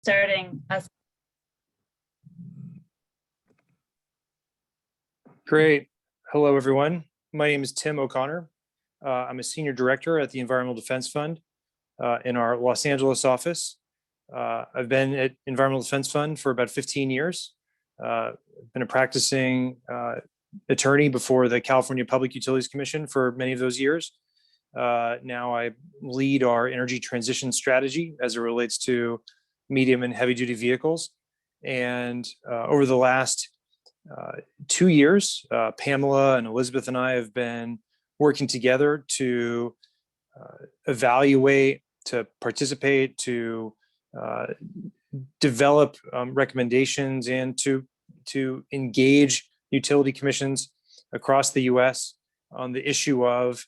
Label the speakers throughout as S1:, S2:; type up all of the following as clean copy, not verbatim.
S1: Starting us.
S2: Great. Hello, everyone. My name is Tim O'Connor. I'm a senior director at the Environmental Defense Fund in our Los Angeles office. I've been at Environmental Defense Fund for about 15 years. I've been a practicing attorney before the California Public Utilities Commission for many of those years. Now I lead our energy transition strategy as it relates to medium and heavy duty vehicles. And over the last 2 years, Pamela and Elizabeth and I have been working together to evaluate, to participate, to develop recommendations, and to engage utility commissions across the U.S. on the issue of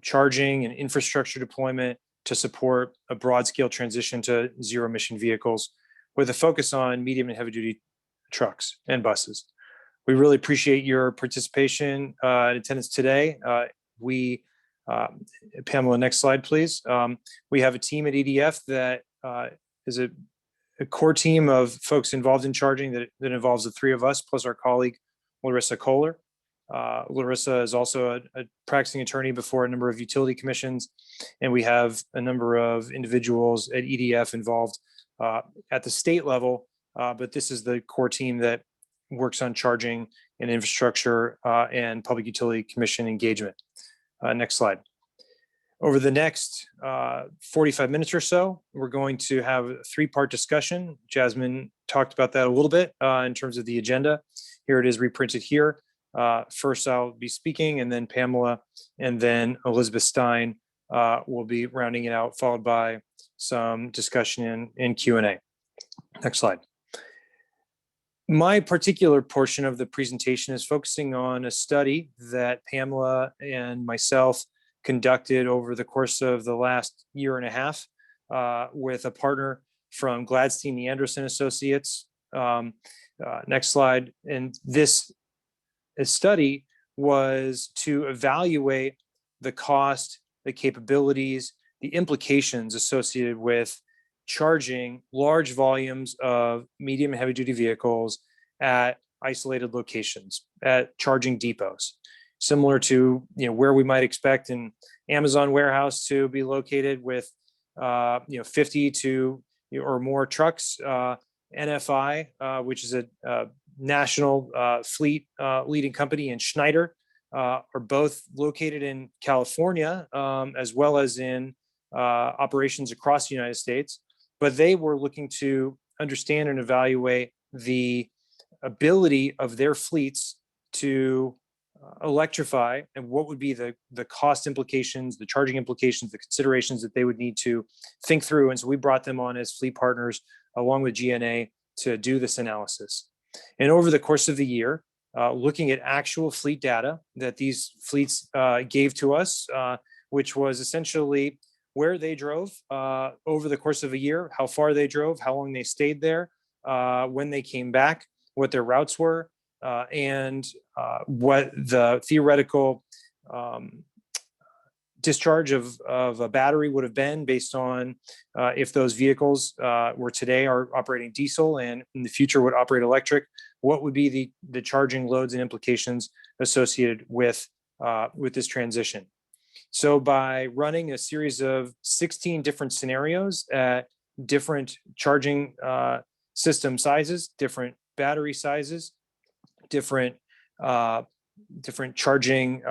S2: charging and infrastructure deployment to support a broad-scale transition to zero-emission vehicles, with a focus on medium and heavy-duty trucks and buses. We really appreciate your participation and attendance today. Pamela, next slide, please. We have a team at EDF that is a core team of folks involved in charging that involves the three of us, plus our colleague, Larissa Kohler. Larissa is also a practicing attorney before a number of utility commissions, and we have a number of individuals at EDF involved at the state level, but this is the core team that works on charging and infrastructure and public utility commission engagement. Next slide. Over the next 45 minutes or so, we're going to have a three-part discussion. Jasmine talked about that a little bit in terms of the agenda. Here it is reprinted here. First, I'll be speaking, and then Pamela, and then Elizabeth Stein will be rounding it out, followed by some discussion and Q&A. Next slide. My particular portion of the presentation is focusing on a study that Pamela and myself conducted over the course of the last year and a half with a partner from Gladstein Anderson Associates. Next slide. And this study was to evaluate the cost, the capabilities, the implications associated with charging large volumes of medium and heavy duty vehicles at isolated locations, at charging depots, similar to where we might expect an Amazon warehouse to be located with 50 to or more trucks. NFI, which is a national fleet leading company, and Schneider are both located in California, as well as in operations across the United States. But they were looking to understand and evaluate the ability of their fleets to electrify, and what would be the cost implications, the charging implications, the considerations that they would need to think through. And so we brought them on as fleet partners along with GNA to do this analysis. And over the course of the year, looking at actual fleet data that these fleets gave to us, which was essentially where they drove over the course of a year, how far they drove, how long they stayed there, when they came back, what their routes were, and what the theoretical discharge of a battery would have been based on if those vehicles were today are operating diesel and in the future would operate electric, what would be the charging loads and implications associated with this transition. So by running a series of 16 different scenarios at different charging system sizes, different battery sizes, different charging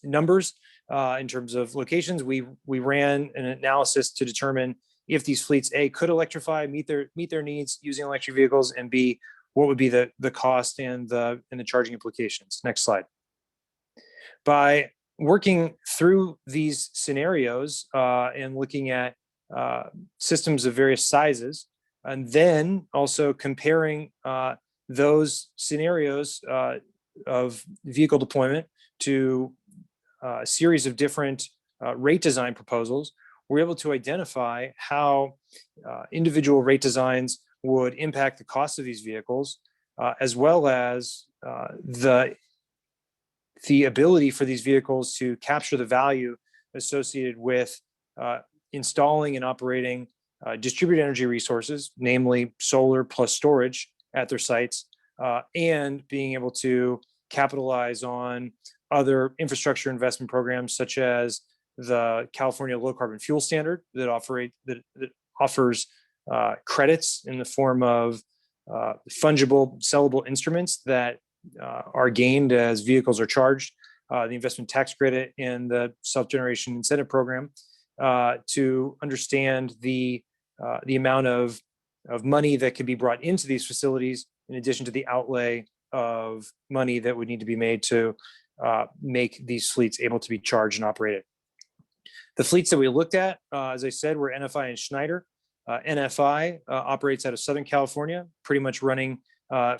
S2: numbers in terms of locations, we ran an analysis to determine if these fleets, A, could electrify, meet their needs using electric vehicles, and B, what would be the cost and the charging implications. Next slide. By working through these scenarios and looking at systems of various sizes, and then also comparing those scenarios of vehicle deployment to a series of different rate design proposals, we're able to identify how individual rate designs would impact the cost of these vehicles, as well as the ability for these vehicles to capture the value associated with installing and operating distributed energy resources, namely solar plus storage at their sites, and being able to capitalize on other infrastructure investment programs such as the California Low Carbon Fuel Standard that offers credits in the form of fungible, sellable instruments that are gained as vehicles are charged, the investment tax credit and the self-generation incentive program, to understand the amount of money that can be brought into these facilities, in addition to the outlay of money that would need to be made to make these fleets able to be charged and operated. The fleets that we looked at, as I said, were NFI and Schneider. NFI operates out of Southern California, pretty much running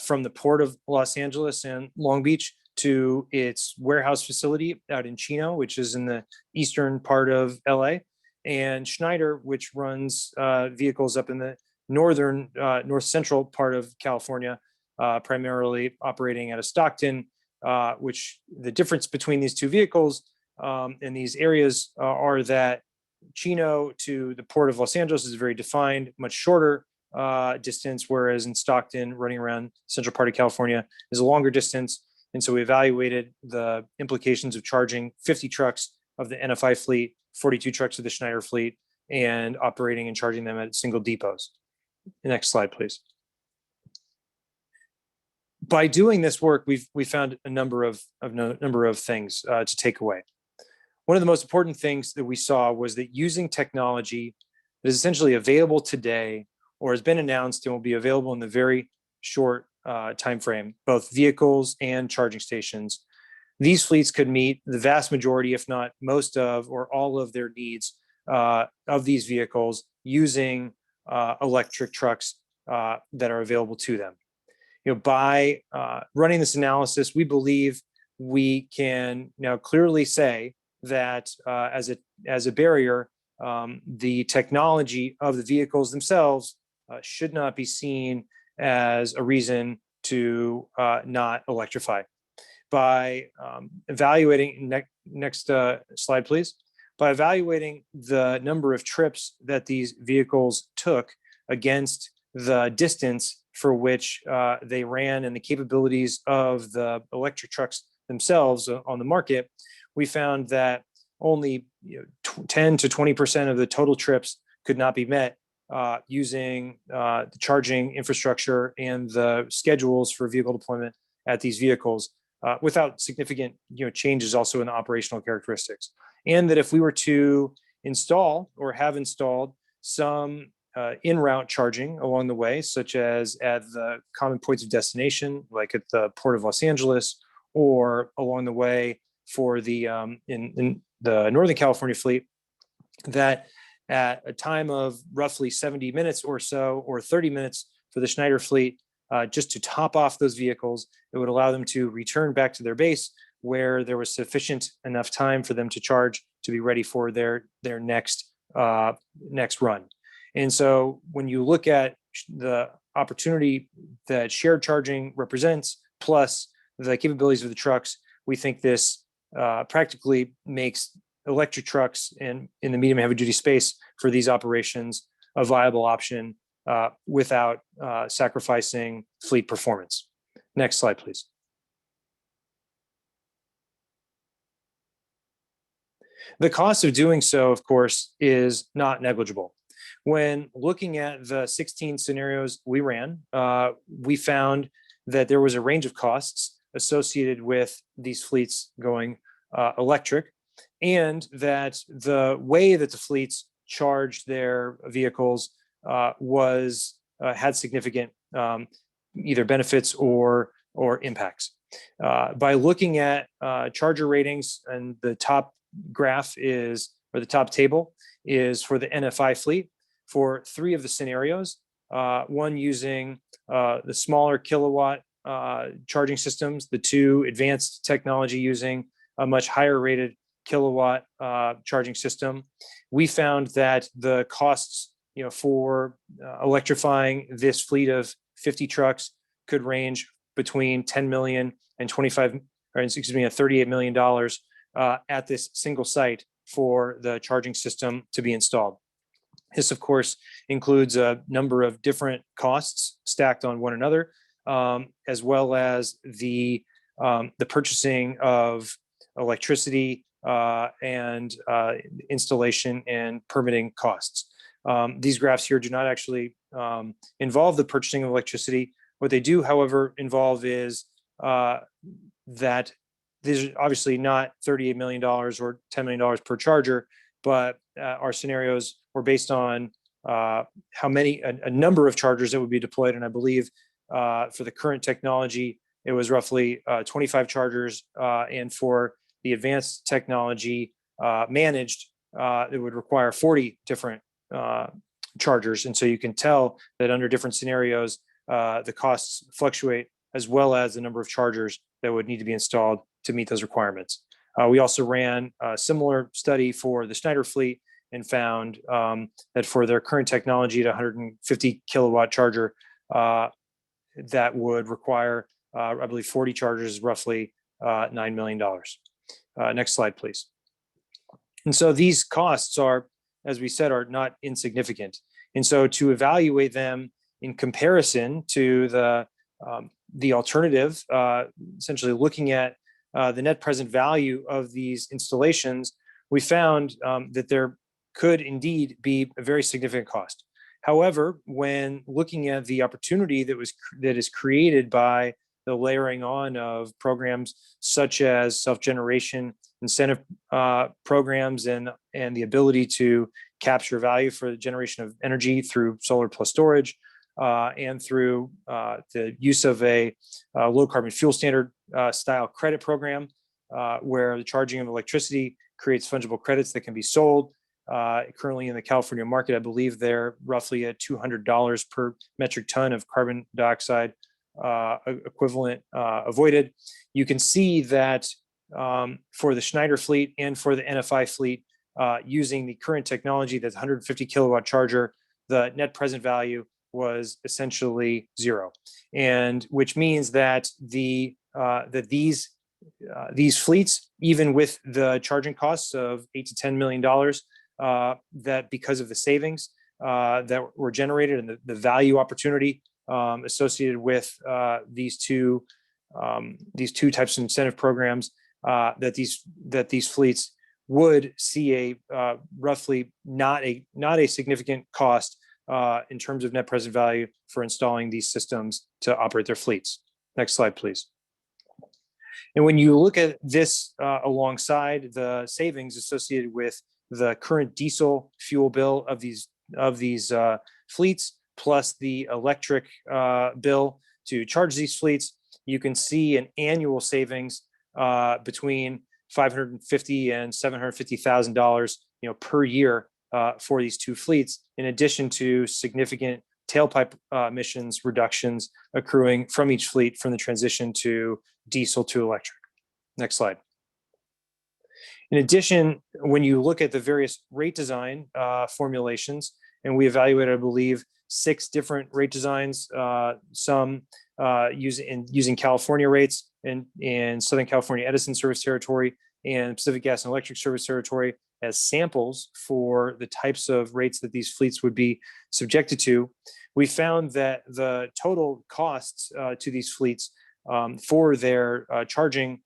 S2: from the port of Los Angeles and Long Beach to its warehouse facility out in Chino, which is in the eastern part of LA, and Schneider, which runs vehicles up in the northern, north central part of California, primarily operating out of Stockton, which the difference between these two vehicles in these areas are that Chino to the port of Los Angeles is very defined, much shorter distance, whereas in Stockton, running around central part of California is a longer distance. And so we evaluated the implications of charging 50 trucks of the NFI fleet, 42 trucks of the Schneider fleet, and operating and charging them at single depots. Next slide, please. By doing this work, we found a number of things to take away. One of the most important things that we saw was that using technology that is essentially available today or has been announced and will be available in the very short time frame, both vehicles and charging stations, these fleets could meet the vast majority, if not most of, or all of their needs of these vehicles using electric trucks that are available to them. By running this analysis, we believe we can now clearly say that as a barrier, the technology of the vehicles themselves should not be seen as a reason to not electrify. By evaluating, next slide, please. By evaluating the number of trips that these vehicles took against the distance for which they ran and the capabilities of the electric trucks themselves on the market, we found that only 10 to 20% of the total trips could not be met using the charging infrastructure and the schedules for vehicle deployment at these vehicles without significant changes also in the operational characteristics. And that if we were to install or have installed some in-route charging along the way, such as at the common points of destination, like at the Port of Los Angeles, or along the way for the in the Northern California fleet, that at a time of roughly 70 minutes or so, or 30 minutes for the Schneider fleet, just to top off those vehicles, it would allow them to return back to their base where there was sufficient enough time for them to charge to be ready for their next run. And so when you look at the opportunity that shared charging represents, plus the capabilities of the trucks, we think this practically makes electric trucks in the medium and heavy duty space for these operations a viable option without sacrificing fleet performance. Next slide, please. The cost of doing so, of course, is not negligible. When looking at the 16 scenarios we ran, we found that there was a range of costs associated with these fleets going electric, and that the way that the fleets charged their vehicles had significant either benefits or impacts. By looking at charger ratings, and the top graph is, or the top table is for the NFI fleet for 3 of the scenarios, one using the smaller kilowatt charging systems, the 2 advanced technology using a much higher rated kilowatt charging system. We found that the costs for electrifying this fleet of 50 trucks could range between 10 million and $38 million at this single site for the charging system to be installed. This, of course, includes a number of different costs stacked on one another, as well as the purchasing of electricity and installation and permitting costs. These graphs here do not actually involve the purchasing of electricity. What they do, however, involve is that these are obviously not $38 million or $10 million per charger, but our scenarios were based on how many, a number of chargers that would be deployed. And I believe for the current technology, it was roughly 25 chargers. And for the advanced technology managed, it would require 40 different chargers. And so you can tell that under different scenarios, the costs fluctuate, as well as the number of chargers that would need to be installed to meet those requirements. We also ran a similar study for the Schneider fleet and found that for their current technology at 150 kilowatt charger, that would require, I believe, 40 chargers, roughly $9 million. Next slide, please. And so these costs are, as we said, are not insignificant. And so to evaluate them in comparison to the alternative, essentially looking at the net present value of these installations, we found that there could indeed be a very significant cost. However, when looking at the opportunity that is created by the layering on of programs such as self-generation incentive programs and the ability to capture value for the generation of energy through solar plus storage, and through the use of a low carbon fuel standard style credit program, where the charging of electricity creates fungible credits that can be sold. Currently in the California market, I believe they're roughly at $200 per metric ton of carbon dioxide equivalent avoided. You can see that for the Schneider fleet and for the NFI fleet, using the current technology, that's 150 kilowatt charger, the net present value was essentially zero, and which means that these fleets, even with the charging costs of $8 to $10 million, that because of the savings that were generated and the value opportunity associated with these two types of incentive programs, that these fleets would see a roughly not a significant cost in terms of net present value for installing these systems to operate their fleets. Next slide, please. And when you look at this alongside the savings associated with the current diesel fuel bill of these fleets, plus the electric bill to charge these fleets, you can see an annual savings between $550,000 and $750,000, per year for these two fleets, in addition to significant tailpipe emissions reductions accruing from each fleet from the transition to diesel to electric. Next slide. In addition, when you look at the various rate design formulations, and we evaluated, I believe, 6 different rate designs, some using California rates in Southern California Edison service territory and Pacific Gas and Electric service territory as samples for the types of rates that these fleets would be subjected to. We found that the total costs to these fleets for their charging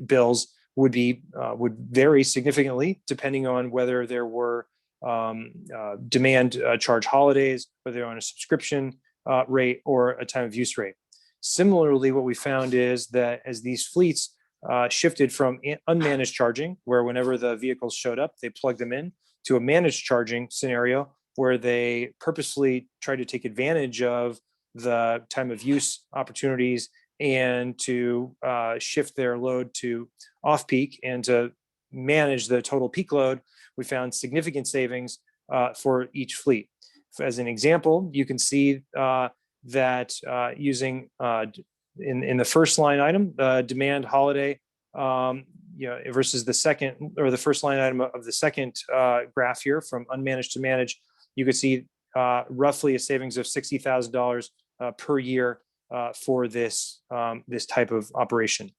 S2: bills would vary significantly depending on whether there were demand charge holidays, whether they're on a subscription rate or a time of use rate. Similarly, what we found is that as these fleets shifted from unmanaged charging, where whenever the vehicles showed up, they plugged them in, to a managed charging scenario where they purposefully tried to take advantage of the time of use opportunities and to shift their load to off-peak and to manage the total peak load, we found significant savings for each fleet. As an example, you can see that using in the first line item, demand holiday, versus the second or the first line item of the second graph here, from unmanaged to managed, you could see roughly a savings of $60,000 per year for this type of operation.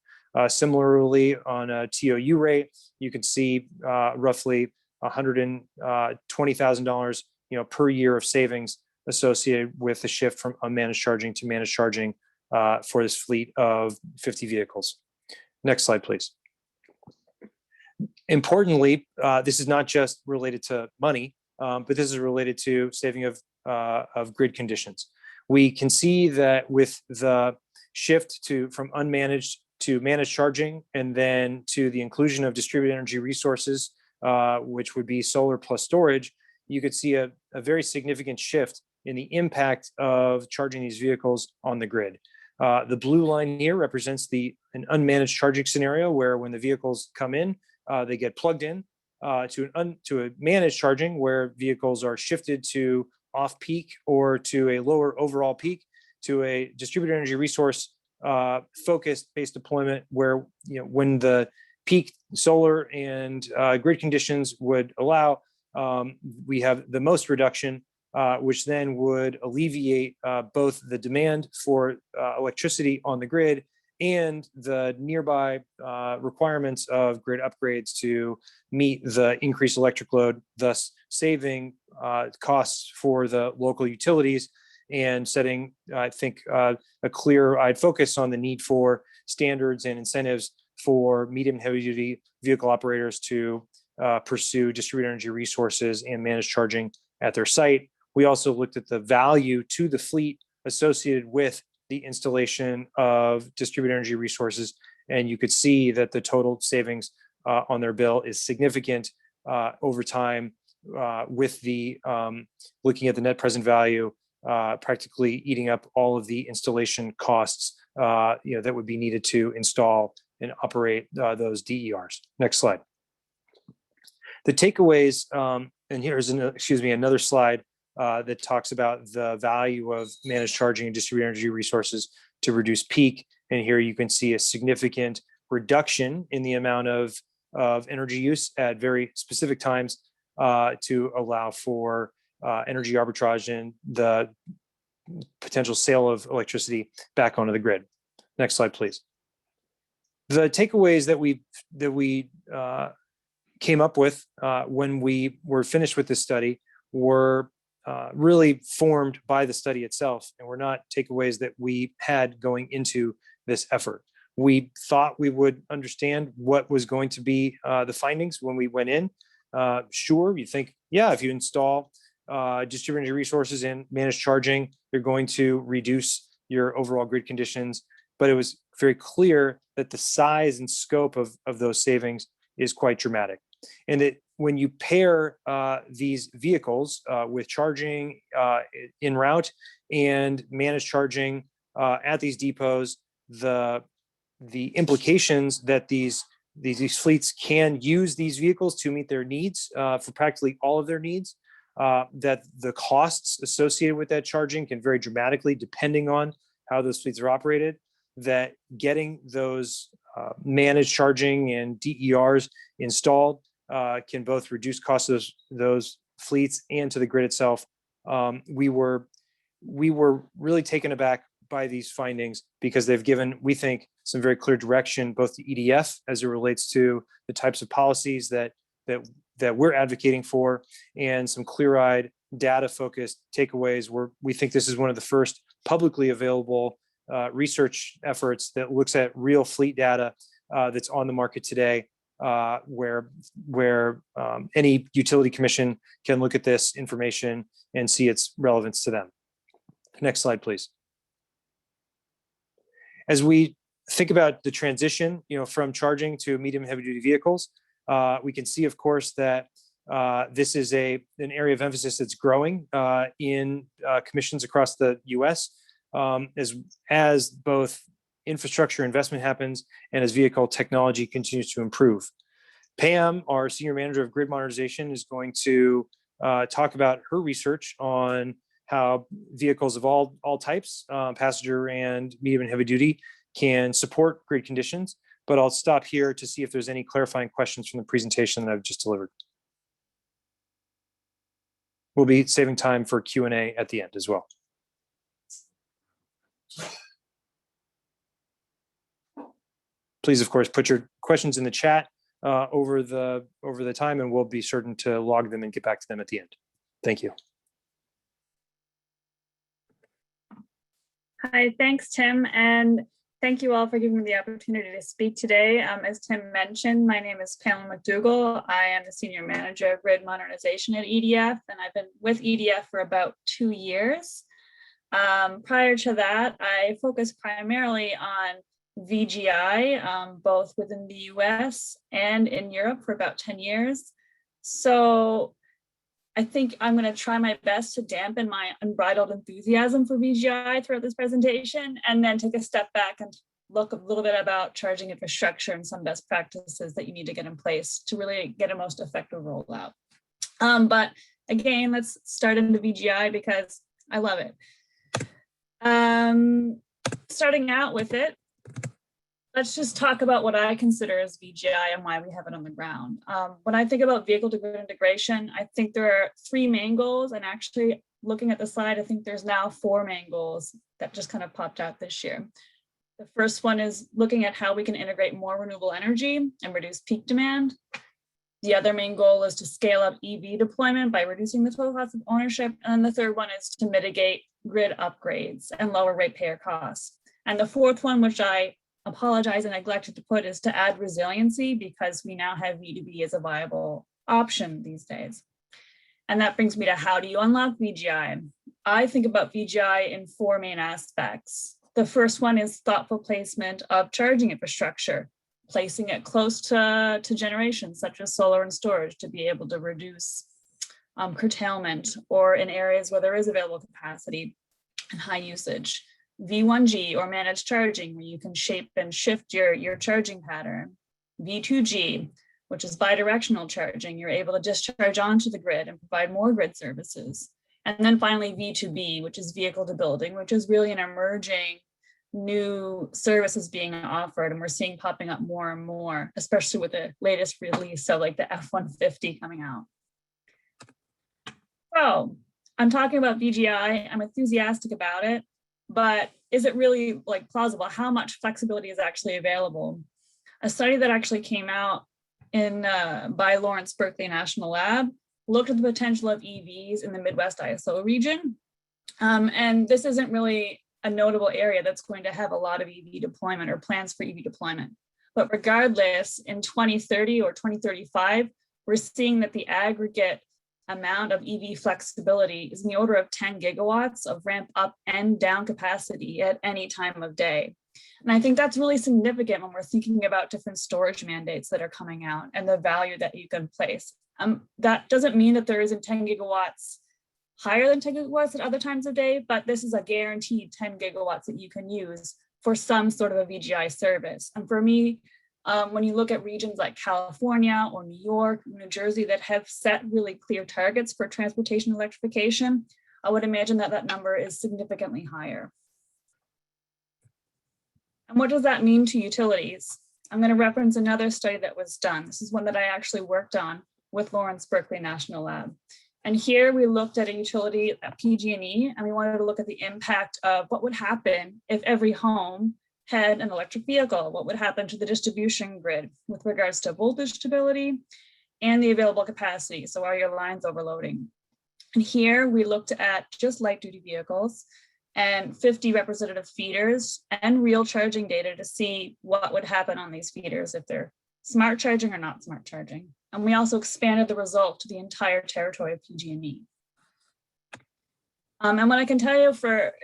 S2: Similarly, on a TOU rate, you could see roughly $120,000, per year of savings associated with the shift from unmanaged charging to managed charging for this fleet of 50 vehicles. Next slide, please. Importantly, this is not just related to money, but this is related to saving of grid conditions. We can see that with the shift from unmanaged to managed charging, and then to the inclusion of distributed energy resources, which would be solar plus storage, you could see a very significant shift in the impact of charging these vehicles on the grid. The blue line here represents an unmanaged charging scenario where when the vehicles come in, they get plugged in to a managed charging where vehicles are shifted to off-peak or to a lower overall peak to a distributed energy resource focused based deployment where, when the peak solar and grid conditions would allow, we have the most reduction, which then would alleviate both the demand for electricity on the grid and the nearby requirements of grid upgrades to meet the increased electric load, thus saving costs for the local utilities and setting, I think, a clear-eyed focus on the need for standards and incentives for medium and heavy-duty vehicle operators to pursue distributed energy resources and managed charging at their site. We also looked at the value to the fleet associated with the installation of distributed energy resources, and you could see that the total savings on their bill is significant over time, with the looking at the net present value practically eating up all of the installation costs that would be needed to install and operate those DERs. Next slide. The takeaways, and here's another slide that talks about the value of managed charging and distributed energy resources to reduce peak. And here you can see a significant reduction in the amount of energy use at very specific times to allow for energy arbitrage and the potential sale of electricity back onto the grid. Next slide, please. The takeaways that we came up with when we were finished with this study were really formed by the study itself, and were not takeaways that we had going into this effort. We thought we would understand what was going to be the findings when we went in. Sure, you think, yeah, if you install distributed energy resources and managed charging, you're going to reduce your overall grid conditions. But it was very clear that the size and scope of those savings is quite dramatic. And that when you pair these vehicles with charging en route and managed charging at these depots, the implications that these fleets can use these vehicles to meet their needs for practically all of their needs, that the costs associated with that charging can vary dramatically depending on how those fleets are operated, that getting those managed charging and DERs installed can both reduce costs of those fleets and to the grid itself. We were really taken aback by these findings because they've given, we think, some very clear direction both to EDF as it relates to the types of policies that we're advocating for, and some clear-eyed, data-focused takeaways where we think this is one of the first publicly available research efforts that looks at real fleet data that's on the market today, where any utility commission can look at this information and see its relevance to them. Next slide, please. As we think about the transition, from charging to medium and heavy duty vehicles, we can see, of course, that this is an area of emphasis that's growing in commissions across the U.S. As both infrastructure investment happens and as vehicle technology continues to improve. Pam, our Senior Manager of Grid Modernization, is going to talk about her research on how vehicles of all types, passenger and medium and heavy duty, can support grid conditions. But I'll stop here to see if there's any clarifying questions from the presentation that I've just delivered. We'll be saving time for Q&A at the end as well. Please, of course, put your questions in the chat over the time, and we'll be certain to log them and get back to them at the end. Thank you.
S1: Hi, thanks, Tim, and thank you all for giving me the opportunity to speak today. As Tim mentioned, my name is Pamela McDougall. I am the Senior Manager of Grid Modernization at EDF, and I've been with EDF for about 2 years. Prior to that, I focused primarily on VGI, both within the US and in Europe for about 10 years. So I think I'm going to try my best to dampen my unbridled enthusiasm for VGI throughout this presentation, and then take a step back and look a little bit about charging infrastructure and some best practices that you need to get in place to really get a most effective rollout. But again, let's start into VGI because I love it. Starting out with it, let's just talk about what I consider as VGI and why we have it on the ground. When I think about vehicle to grid integration, I think there are 3 main goals, and actually looking at the slide, I think there's now 4 main goals that just kind of popped out this year. The first one is looking at how we can integrate more renewable energy and reduce peak demand. The other main goal is to scale up EV deployment by reducing the total cost of ownership. And then the third one is to mitigate grid upgrades and lower ratepayer costs. And the fourth one, which I apologize and neglected to put, is to add resiliency, because we now have V2B as a viable option these days. And that brings me to, how do you unlock VGI? I think about VGI in 4 main aspects. The first one is thoughtful placement of charging infrastructure, placing it close to generation, such as solar and storage, to be able to reduce curtailment, or in areas where there is available capacity and high usage. V1G, or managed charging, where you can shape and shift your charging pattern. V2G, which is bidirectional charging. You're able to discharge onto the grid and provide more grid services. And then finally, V2B, which is vehicle to building, which is really an emerging new services being offered, and we're seeing popping up more and more, especially with the latest release, so like the F-150 coming out. So I'm talking about VGI, I'm enthusiastic about it, but is it really like plausible? How much flexibility is actually available? A study that actually came out by Lawrence Berkeley National Lab looked at the potential of EVs in the Midwest ISO region. And this isn't really a notable area that's going to have a lot of EV deployment or plans for EV deployment. But regardless, in 2030 or 2035, we're seeing that the aggregate amount of EV flexibility is in the order of 10 gigawatts of ramp up and down capacity at any time of day. And I think that's really significant when we're thinking about different storage mandates that are coming out and the value that you can place. That doesn't mean that there isn't 10 gigawatts higher than 10 gigawatts at other times of day, but this is a guaranteed 10 gigawatts that you can use for some sort of a VGI service. And for me, when you look at regions like California or New York, New Jersey, that have set really clear targets for transportation electrification, I would imagine that that number is significantly higher. And what does that mean to utilities? I'm going to reference another study that was done. This is one that I actually worked on with Lawrence Berkeley National Lab. And here we looked at a utility at PG&E, and we wanted to look at the impact of what would happen if every home had an electric vehicle. What would happen to the distribution grid with regards to voltage stability and the available capacity? So are your lines overloading? And here we looked at just light duty vehicles and 50 representative feeders and real charging data to see what would happen on these feeders if they're smart charging or not smart charging. And we also expanded the result to the entire territory of PG&E. And what I can tell you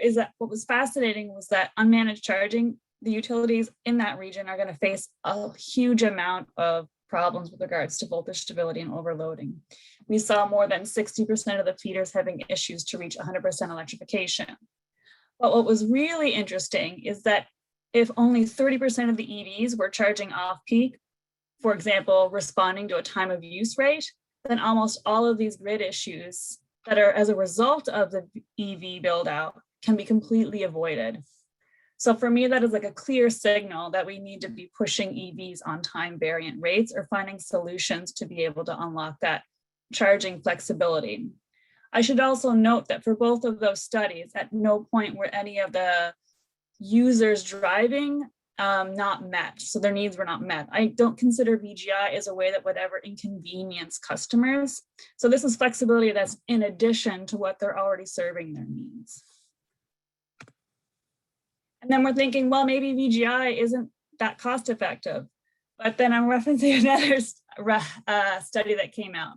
S1: is that what was fascinating was that unmanaged charging, the utilities in that region are going to face a huge amount of problems with regards to voltage stability and overloading. We saw more than 60% of the feeders having issues to reach 100% electrification. But what was really interesting is that if only 30% of the EVs were charging off peak, for example, responding to a time of use rate, then almost all of these grid issues that are as a result of the EV build out can be completely avoided. So for me, that is like a clear signal that we need to be pushing EVs on time variant rates or finding solutions to be able to unlock that charging flexibility. I should also note that for both of those studies, at no point were any of the users driving not met. So their needs were not met. I don't consider VGI as a way that would ever inconvenience customers. So this is flexibility that's in addition to what they're already serving their needs. And then we're thinking, well, maybe VGI isn't that cost effective. But then I'm referencing another study that came out.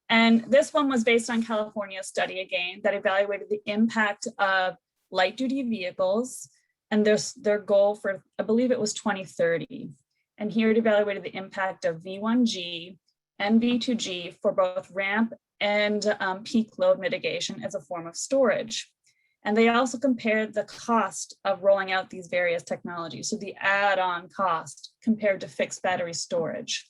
S1: And this one was based on California's study again that evaluated the impact of light duty vehicles and their goal for, I believe it was 2030. And here it evaluated the impact of V1G and V2G for both ramp and peak load mitigation as a form of storage. And they also compared the cost of rolling out these various technologies, so the add-on cost compared to fixed battery storage.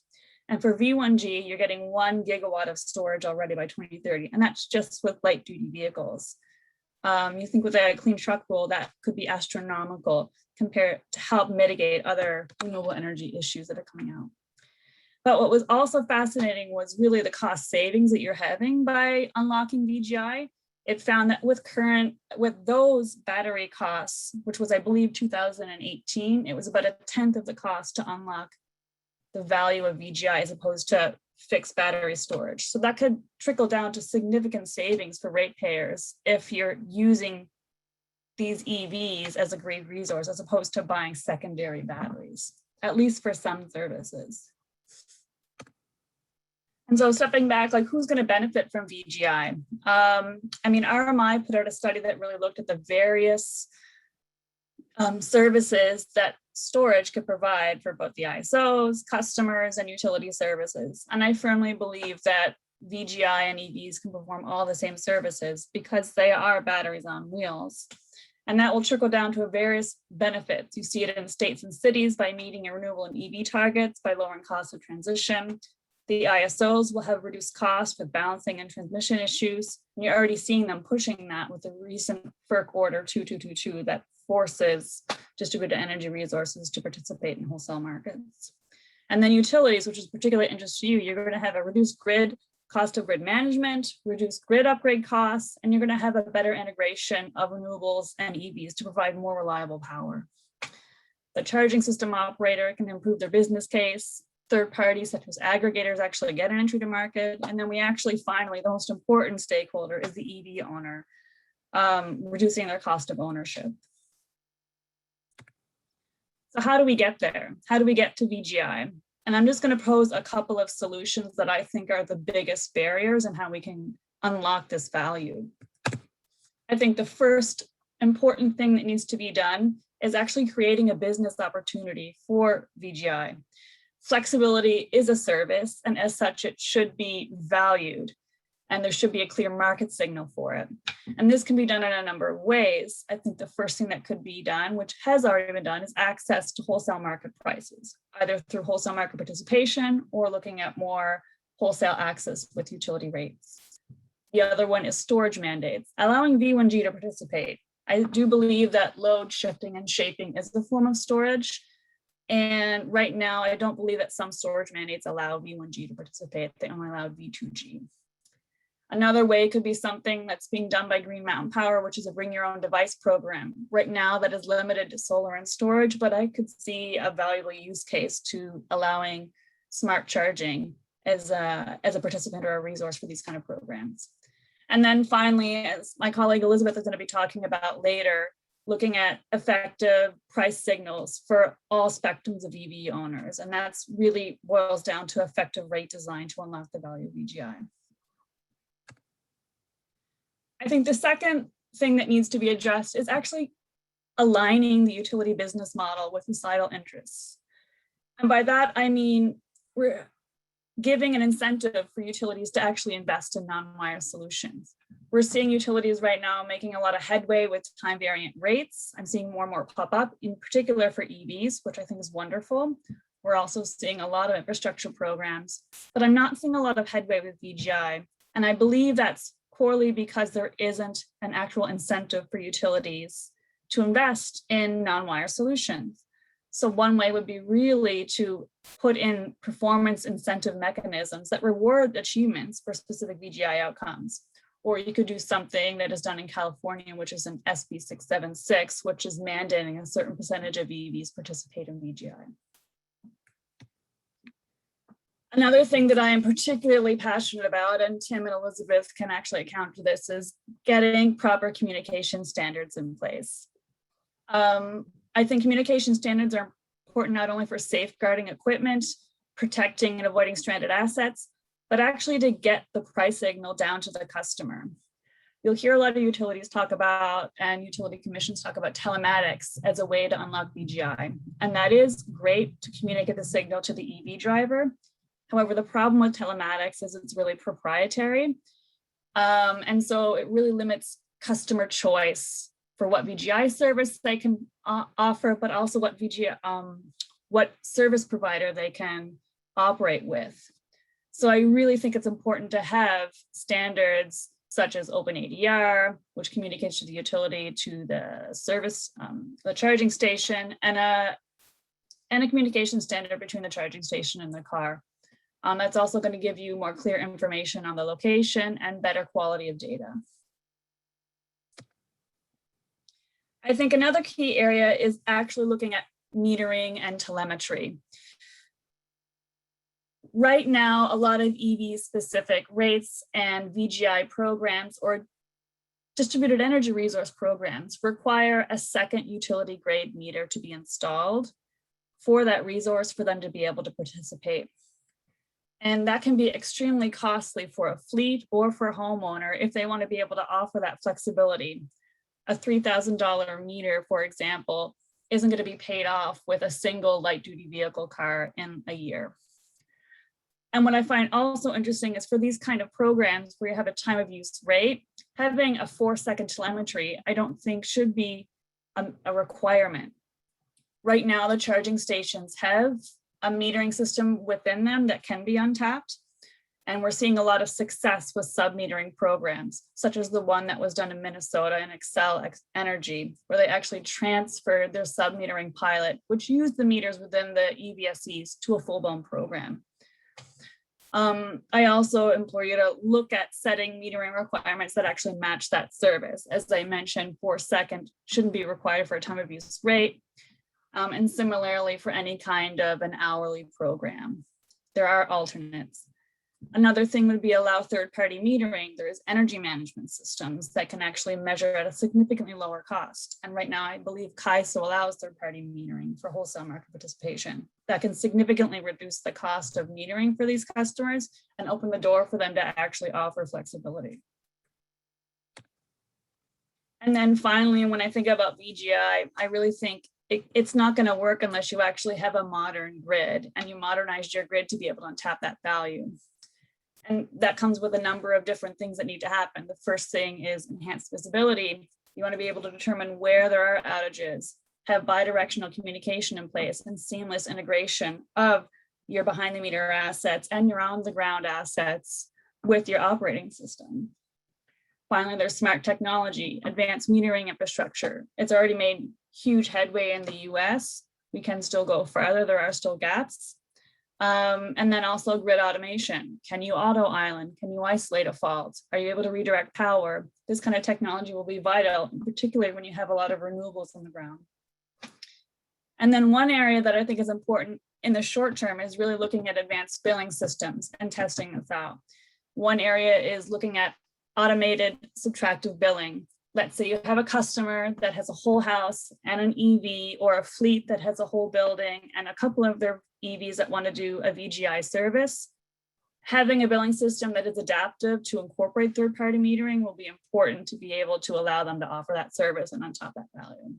S1: And for V1G, you're getting 1 gigawatt of storage already by 2030, and that's just with light duty vehicles. You think with a clean truck rule, that could be astronomical compared to help mitigate other renewable energy issues that are coming out. But what was also fascinating was really the cost savings that you're having by unlocking VGI. It found that with those battery costs, which was, I believe, 2018, it was about 1/10 of the cost to unlock the value of VGI as opposed to fixed battery storage. So that could trickle down to significant savings for ratepayers if you're using these EVs as a great resource as opposed to buying secondary batteries, at least for some services. And so stepping back, like who's going to benefit from VGI? I mean, RMI put out a study that really looked at the various services that storage could provide for both the ISOs, customers, and utility services. And I firmly believe that VGI and EVs can perform all the same services because they are batteries on wheels. And that will trickle down to various benefits. You see it in states and cities by meeting your renewable and EV targets, by lowering costs of transition. The ISOs will have reduced costs with balancing and transmission issues. And you're already seeing them pushing that with the recent FERC order 2222 that forces distributed energy resources to participate in wholesale markets. And then utilities, which is particularly interesting to you, you're going to have a reduced grid cost of grid management, reduced grid upgrade costs, and you're going to have a better integration of renewables and EVs to provide more reliable power. The charging system operator can improve their business case. Third parties such as aggregators actually get an entry to market. And then we actually finally, the most important stakeholder is the EV owner, reducing their cost of ownership. So how do we get there? How do we get to VGI? And I'm just going to pose a couple of solutions that I think are the biggest barriers and how we can unlock this value. I think the first important thing that needs to be done is actually creating a business opportunity for VGI. Flexibility is a service, and as such, it should be valued, and there should be a clear market signal for it. And this can be done in a number of ways. I think the first thing that could be done, which has already been done, is access to wholesale market prices, either through wholesale market participation or looking at more wholesale access with utility rates. The other one is storage mandates, allowing V1G to participate. I do believe that load shifting and shaping is a form of storage. And right now, I don't believe that some storage mandates allow V1G to participate. They only allow V2G. Another way could be something that's being done by Green Mountain Power, which is a bring your own device program. Right now, that is limited to solar and storage, but I could see a valuable use case to allowing smart charging as a participant or a resource for these kind of programs. And then finally, as my colleague Elizabeth is going to be talking about later, looking at effective price signals for all spectrums of EV owners. And that's really boils down to effective rate design to unlock the value of VGI. I think the second thing that needs to be addressed is actually aligning the utility business model with societal interests. And by that, I mean, we're giving an incentive for utilities to actually invest in non-wire solutions. We're seeing utilities right now making a lot of headway with time variant rates. I'm seeing more and more pop up, in particular for EVs, which I think is wonderful. We're also seeing a lot of infrastructure programs, but I'm not seeing a lot of headway with VGI. And I believe that's poorly because there isn't an actual incentive for utilities to invest in non-wire solutions. So one way would be really to put in performance incentive mechanisms that reward achievements for specific VGI outcomes, or you could do something that is done in California, which is an SB 676, which is mandating a certain percentage of EVs participate in VGI. Another thing that I am particularly passionate about, and Tim and Elizabeth can actually account for this, is getting proper communication standards in place. I think communication standards are important not only for safeguarding equipment, protecting and avoiding stranded assets, but actually to get the price signal down to the customer. You'll hear a lot of utilities talk about, and utility commissions talk about, telematics as a way to unlock VGI. And that is great to communicate the signal to the EV driver. However, the problem with telematics is it's really proprietary. And so it really limits customer choice for what VGI service they can offer, but also what what service provider they can operate with. So I really think it's important to have standards such as OpenADR, which communicates to the utility, to the service, the charging station, and a communication standard between the charging station and the car. That's also going to give you more clear information on the location and better quality of data. I think another key area is actually looking at metering and telemetry. Right now, a lot of EV specific rates and VGI programs or distributed energy resource programs require a second utility grade meter to be installed for that resource for them to be able to participate. And that can be extremely costly for a fleet or for a homeowner if they want to be able to offer that flexibility. A $3,000 meter, for example, isn't going to be paid off with a single light duty vehicle car in a year. And what I find also interesting is for these kind of programs where you have a time of use rate, having a 4-second telemetry, I don't think should be a requirement. Right now, the charging stations have a metering system within them that can be untapped. And we're seeing a lot of success with sub-metering programs, such as the one that was done in Minnesota in Excel Energy, where they actually transferred their sub-metering pilot, which used the meters within the EVSEs, to a full-blown program. I also implore you to look at setting metering requirements that actually match that service. As I mentioned, 4-second shouldn't be required for a time of use rate. And similarly for any kind of an hourly program. There are alternates. Another thing would be allow third-party metering. There's energy management systems that can actually measure at a significantly lower cost. And right now, I believe CAISO allows third-party metering for wholesale market participation. That can significantly reduce the cost of metering for these customers and open the door for them to actually offer flexibility. And then finally, when I think about VGI, I really think it's not going to work unless you actually have a modern grid and you modernized your grid to be able to untap that value. And that comes with a number of different things that need to happen. The first thing is enhanced visibility. You want to be able to determine where there are outages, have bidirectional communication in place, and seamless integration of your behind the meter assets and your on the ground assets with your operating system. Finally, there's smart technology, advanced metering infrastructure. It's already made huge headway in the US. We can still go further. There are still gaps. And then also grid automation. Can you auto island? Can you isolate a fault? Are you able to redirect power? This kind of technology will be vital, particularly when you have a lot of renewables on the ground. And then one area that I think is important in the short term is really looking at advanced billing systems and testing this out. One area is looking at automated subtractive billing. Let's say you have a customer that has a whole house and an EV, or a fleet that has a whole building and a couple of their EVs that want to do a VGI service. Having a billing system that is adaptive to incorporate third-party metering will be important to be able to allow them to offer that service and untap that value.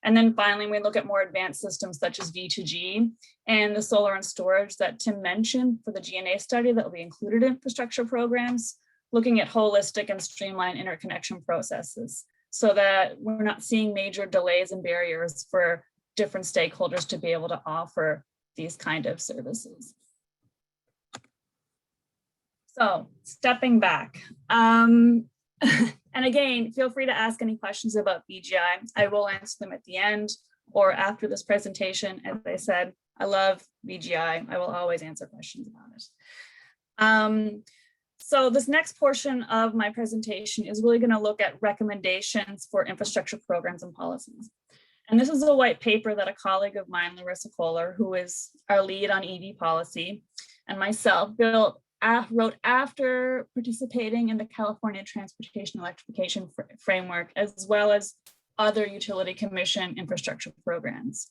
S1: And then finally, we look at more advanced systems such as V2G and the solar and storage that Tim mentioned for the GNA study that will be included in infrastructure programs, looking at holistic and streamlined interconnection processes so that we're not seeing major delays and barriers for different stakeholders to be able to offer these kind of services. So stepping back, and again, feel free to ask any questions about VGI. I will answer them at the end or after this presentation. As I said, I love VGI. I will always answer questions about it. So this next portion of my presentation is really going to look at recommendations for infrastructure programs and policies. And this is a white paper that a colleague of mine, Larissa Kohler, who is our lead on EV policy, and myself wrote after participating in the California Transportation Electrification Framework, as well as other utility commission infrastructure programs.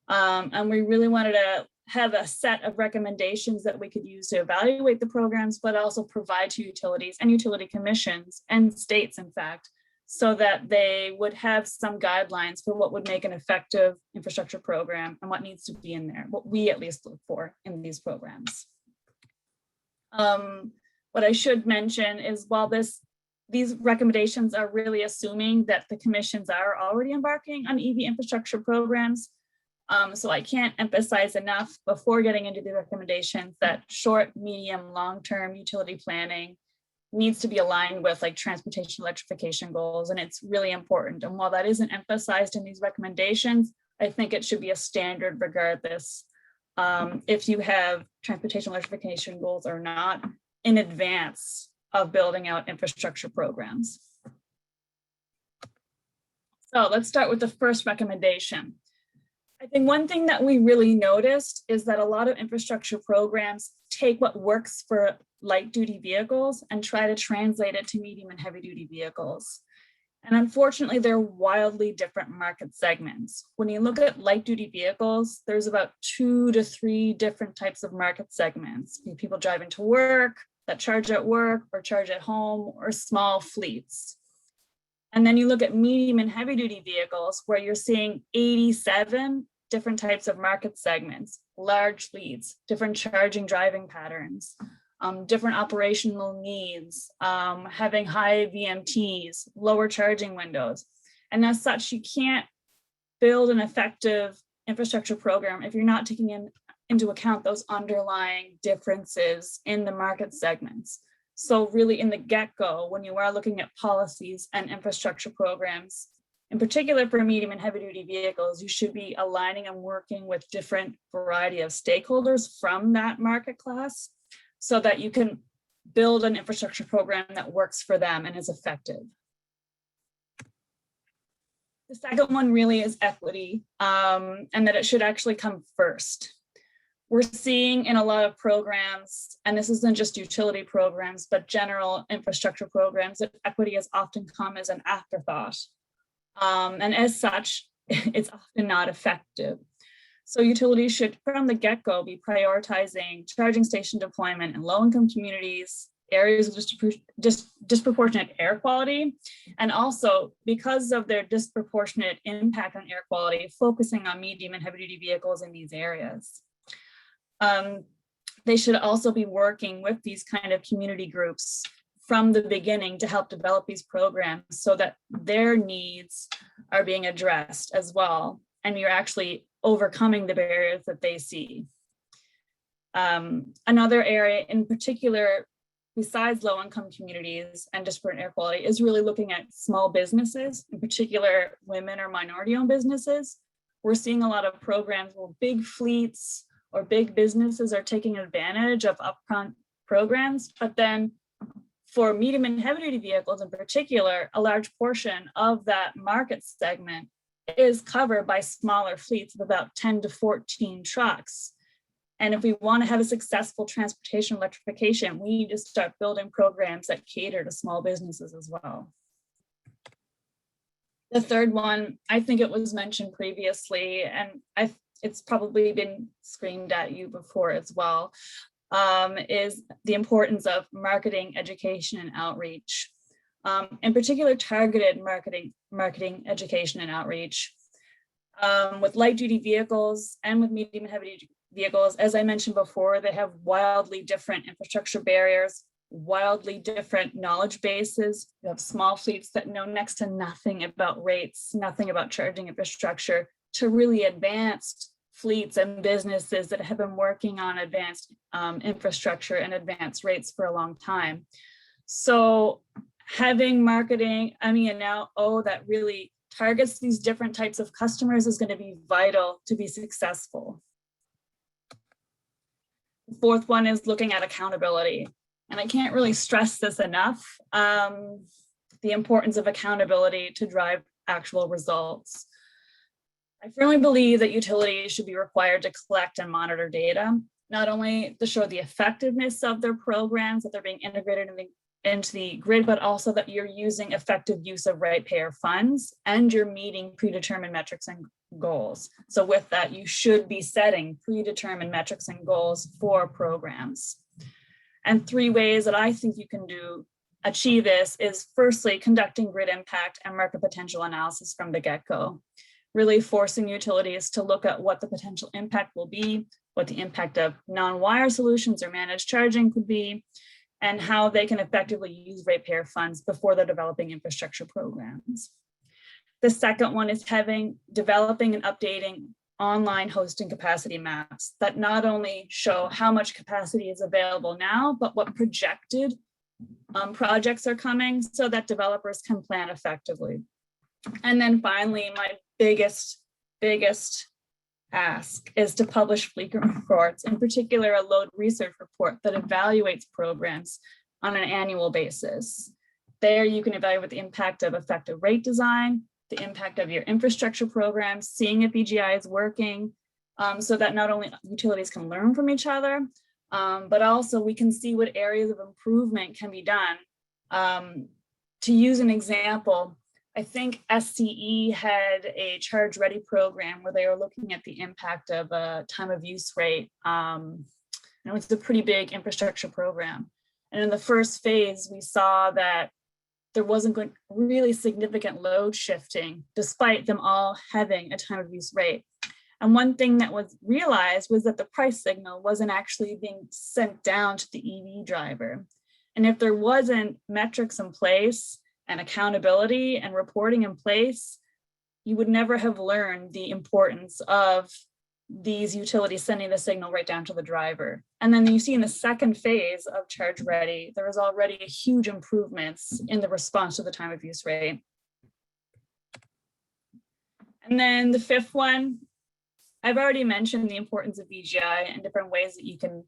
S1: And we really wanted to have a set of recommendations that we could use to evaluate the programs, but also provide to utilities and utility commissions and states, in fact, so that they would have some guidelines for what would make an effective infrastructure program and what needs to be in there, what we at least look for in these programs. What I should mention is while these recommendations are really assuming that the commissions are already embarking on EV infrastructure programs, so I can't emphasize enough before getting into the recommendations that short, medium, long-term utility planning needs to be aligned with like transportation electrification goals, and it's really important. And while that isn't emphasized in these recommendations, I think it should be a standard regardless if you have transportation electrification goals or not in advance of building out infrastructure programs. So let's start with the first recommendation. I think one thing that we really noticed is that a lot of infrastructure programs take what works for light duty vehicles and try to translate it to medium and heavy duty vehicles. And unfortunately, they're wildly different market segments. When you look at light duty vehicles, there's about 2 to 3 different types of market segments. People driving to work, that charge at work or charge at home, or small fleets. And then you look at medium and heavy duty vehicles where you're seeing 87 different types of market segments, large fleets, different charging driving patterns, different operational needs, having high VMTs, lower charging windows. And as such, you can't build an effective infrastructure program if you're not taking into account those underlying differences in the market segments. So really in the get-go, when you are looking at policies and infrastructure programs, in particular for medium and heavy duty vehicles, you should be aligning and working with different variety of stakeholders from that market class so that you can build an infrastructure program that works for them and is effective. The second one really is equity, and that it should actually come first. We're seeing in a lot of programs, and this isn't just utility programs, but general infrastructure programs, that equity has often come as an afterthought. And as such, it's often not effective. So utilities should, from the get-go, be prioritizing charging station deployment in low-income communities, areas of disproportionate air quality, and also because of their disproportionate impact on air quality, focusing on medium and heavy-duty vehicles in these areas. They should also be working with these kind of community groups from the beginning to help develop these programs so that their needs are being addressed as well, and you're actually overcoming the barriers that they see. Another area in particular, besides low-income communities and disparate air quality, is really looking at small businesses, in particular women or minority-owned businesses. We're seeing a lot of programs where big fleets or big businesses are taking advantage of upfront programs, but then for medium and heavy duty vehicles in particular, a large portion of that market segment is covered by smaller fleets of about 10 to 14 trucks. And if we want to have a successful transportation electrification, we need to start building programs that cater to small businesses as well. The third one, I think it was mentioned previously, and it's probably been screamed at you before as well, is the importance of marketing, education, and outreach. In particular, targeted marketing, education, and outreach. With light duty vehicles and with medium and heavy duty vehicles, as I mentioned before, they have wildly different infrastructure barriers, wildly different knowledge bases. You have small fleets that know next to nothing about rates, nothing about charging infrastructure, to really advanced fleets and businesses that have been working on advanced infrastructure and advanced rates for a long time. So having marketing, MENO that really targets these different types of customers is going to be vital to be successful. The fourth one is looking at accountability. And I can't really stress this enough, the importance of accountability to drive actual results. I firmly believe that utilities should be required to collect and monitor data, not only to show the effectiveness of their programs, that they're being integrated into the grid, but also that you're using effective use of ratepayer funds and you're meeting predetermined metrics and goals. So with that, you should be setting predetermined metrics and goals for programs. And 3 ways that I think you can achieve this is, firstly, conducting grid impact and market potential analysis from the get-go, really forcing utilities to look at what the potential impact will be, what the impact of non-wire solutions or managed charging could be, and how they can effectively use ratepayer funds before they're developing infrastructure programs. The second one is developing and updating online hosting capacity maps that not only show how much capacity is available now, but what projected projects are coming so that developers can plan effectively. And then finally, my biggest ask is to publish frequent reports, in particular a load research report that evaluates programs on an annual basis. There you can evaluate the impact of effective rate design, the impact of your infrastructure programs, seeing if VGI is working, so that not only utilities can learn from each other, but also we can see what areas of improvement can be done. To use an example, I think SCE had a Charge Ready program where they were looking at the impact of a time of use rate. And it was a pretty big infrastructure program. And in the first phase, we saw that there wasn't really significant load shifting, despite them all having a time of use rate. And one thing that was realized was that the price signal wasn't actually being sent down to the EV driver. And if there wasn't metrics in place and accountability and reporting in place, you would never have learned the importance of these utilities sending the signal right down to the driver. And then you see in the second phase of Charge Ready, there was already huge improvements in the response to the time of use rate. And then the fifth one, I've already mentioned the importance of VGI and different ways that you can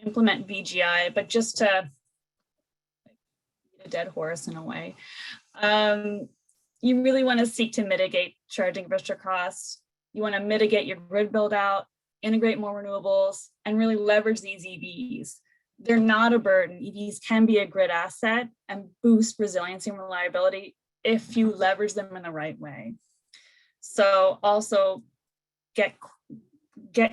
S1: implement VGI, but just to beat a dead horse in a way, you really want to seek to mitigate charging infrastructure costs. You want to mitigate your grid build out, integrate more renewables, and really leverage these EVs. They're not a burden. EVs can be a grid asset and boost resiliency and reliability if you leverage them in the right way. So also get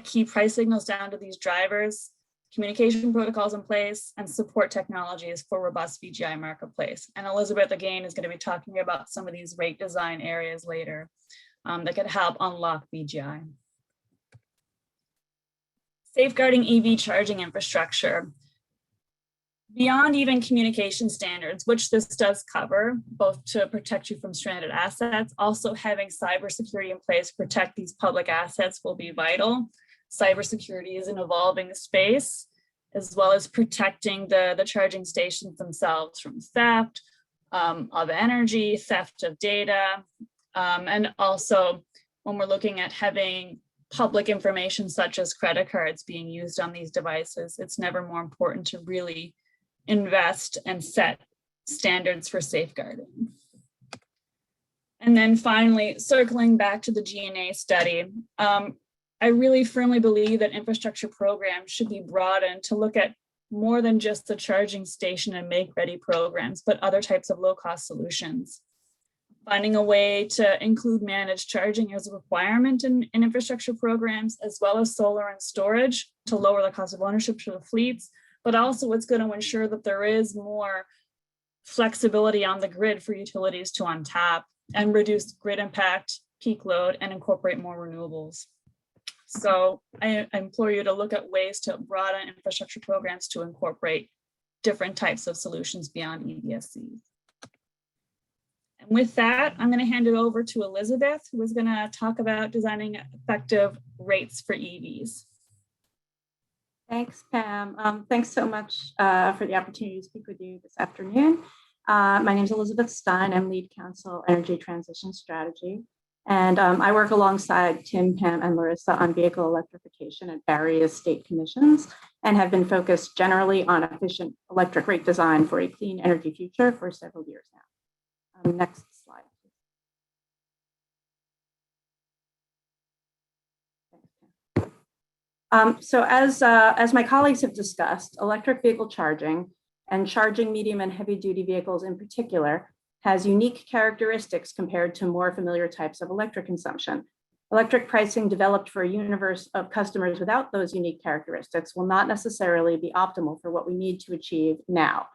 S1: key price signals down to these drivers, communication protocols in place, and support technologies for robust VGI marketplace. And Elizabeth, again, is going to be talking about some of these rate design areas later that could help unlock VGI. Safeguarding EV charging infrastructure. Beyond even communication standards, which this does cover, both to protect you from stranded assets, also having cybersecurity in place to protect these public assets will be vital. Cybersecurity is an evolving space, as well as protecting the charging stations themselves from theft of energy, theft of data, and also when we're looking at having public information such as credit cards being used on these devices, it's never more important to really invest and set standards for safeguarding. And then finally, circling back to the GNA study, I really firmly believe that infrastructure programs should be broadened to look at more than just the charging station and make-ready programs, but other types of low-cost solutions. Finding a way to include managed charging as a requirement in infrastructure programs, as well as solar and storage to lower the cost of ownership to the fleets, but also it's going to ensure that there is more flexibility on the grid for utilities to untap and reduce grid impact, peak load, and incorporate more renewables. So I implore you to look at ways to broaden infrastructure programs to incorporate different types of solutions beyond EVSCs. And with that, I'm going to hand it over to Elizabeth, who is going to talk about designing effective rates for EVs.
S3: Thanks, Pam. Thanks so much for the opportunity to speak with you this afternoon. My name is Elizabeth Stein. I'm lead counsel, Energy Transition Strategy. And I work alongside Tim, Pam, and Larissa on vehicle electrification at various state commissions and have been focused generally on efficient electric rate design for a clean energy future for several years now. Next slide. So as my colleagues have discussed, electric vehicle charging and charging medium and heavy duty vehicles in particular has unique characteristics compared to more familiar types of electric consumption. Electric pricing developed for a universe of customers without those unique characteristics will not necessarily be optimal for what we need to achieve now.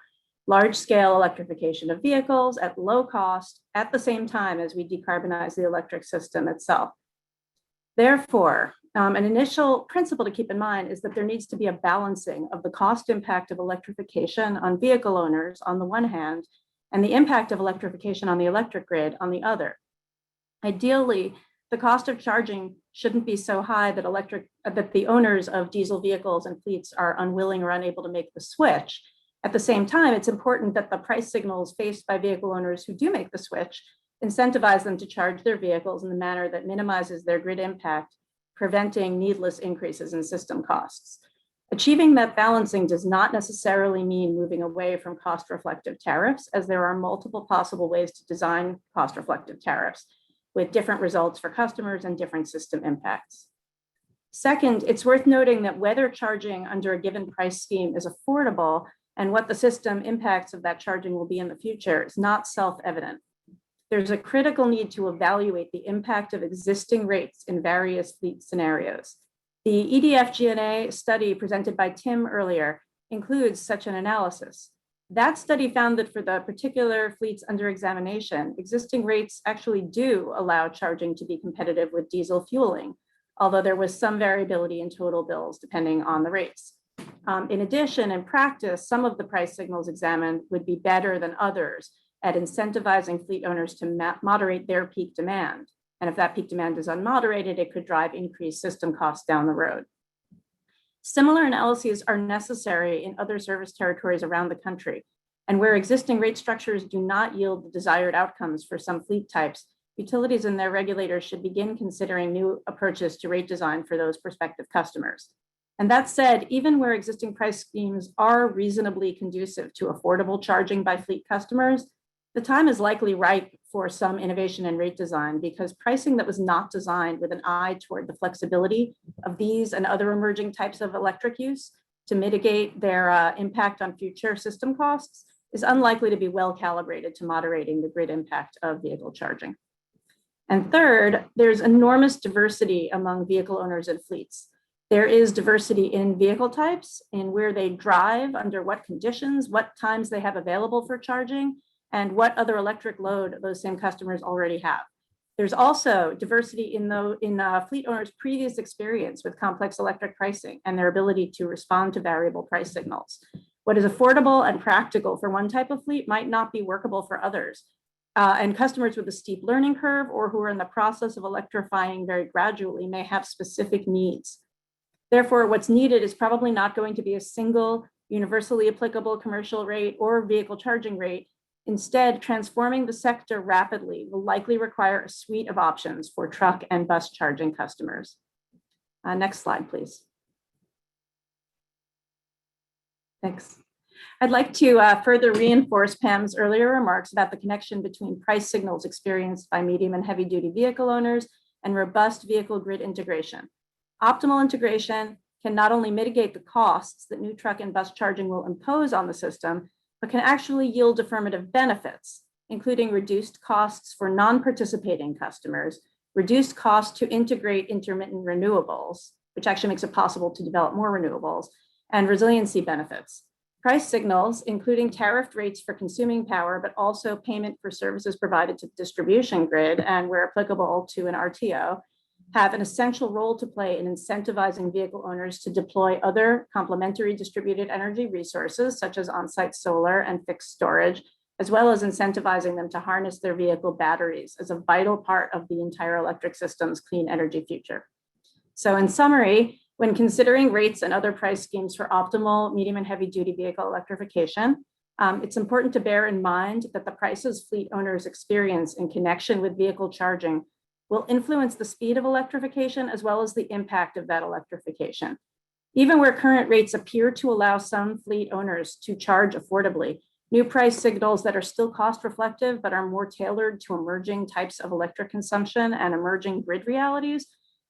S3: Large-scale electrification of vehicles at low cost at the same time as we decarbonize the electric system itself. Therefore, an initial principle to keep in mind is that there needs to be a balancing of the cost impact of electrification on vehicle owners on the one hand, and the impact of electrification on the electric grid on the other. Ideally, the cost of charging shouldn't be so high that the owners of diesel vehicles and fleets are unwilling or unable to make the switch. At the same time, it's important that the price signals faced by vehicle owners who do make the switch incentivize them to charge their vehicles in the manner that minimizes their grid impact, preventing needless increases in system costs. Achieving that balancing does not necessarily mean moving away from cost-reflective tariffs, as there are multiple possible ways to design cost-reflective tariffs with different results for customers and different system impacts. Second, it's worth noting that whether charging under a given price scheme is affordable and what the system impacts of that charging will be in the future is not self-evident. There's a critical need to evaluate the impact of existing rates in various fleet scenarios. The EDF GNA study presented by Tim earlier includes such an analysis. That study found that for the particular fleets under examination, existing rates actually do allow charging to be competitive with diesel fueling, although there was some variability in total bills depending on the rates. In addition, in practice, some of the price signals examined would be better than others at incentivizing fleet owners to moderate their peak demand. And if that peak demand is unmoderated, it could drive increased system costs down the road. Similar analyses are necessary in other service territories around the country. And where existing rate structures do not yield the desired outcomes for some fleet types, utilities and their regulators should begin considering new approaches to rate design for those prospective customers. And that said, even where existing price schemes are reasonably conducive to affordable charging by fleet customers, the time is likely ripe for some innovation in rate design because pricing that was not designed with an eye toward the flexibility of these and other emerging types of electric use to mitigate their impact on future system costs is unlikely to be well calibrated to moderating the grid impact of vehicle charging. And third, there's enormous diversity among vehicle owners and fleets. There is diversity in vehicle types, in where they drive, under what conditions, what times they have available for charging, and what other electric load those same customers already have. There's also diversity in fleet owners' previous experience with complex electric pricing and their ability to respond to variable price signals. What is affordable and practical for one type of fleet might not be workable for others. And customers with a steep learning curve or who are in the process of electrifying very gradually may have specific needs. Therefore, what's needed is probably not going to be a single universally applicable commercial rate or vehicle charging rate. Instead, transforming the sector rapidly will likely require a suite of options for truck and bus charging customers. Next slide, please. Thanks. I'd like to further reinforce Pam's earlier remarks about the connection between price signals experienced by medium and heavy duty vehicle owners and robust vehicle grid integration. Optimal integration can not only mitigate the costs that new truck and bus charging will impose on the system, but can actually yield affirmative benefits, including reduced costs for non-participating customers, reduced costs to integrate intermittent renewables, which actually makes it possible to develop more renewables, and resiliency benefits. Price signals, including tariffed rates for consuming power, but also payment for services provided to the distribution grid and where applicable to an RTO, have an essential role to play in incentivizing vehicle owners to deploy other complementary distributed energy resources, such as on-site solar and fixed storage, as well as incentivizing them to harness their vehicle batteries as a vital part of the entire electric system's clean energy future. So in summary, when considering rates and other price schemes for optimal medium and heavy duty vehicle electrification, it's important to bear in mind that the prices fleet owners experience in connection with vehicle charging will influence the speed of electrification as well as the impact of that electrification. Even where current rates appear to allow some fleet owners to charge affordably, new price signals that are still cost reflective but are more tailored to emerging types of electric consumption and emerging grid realities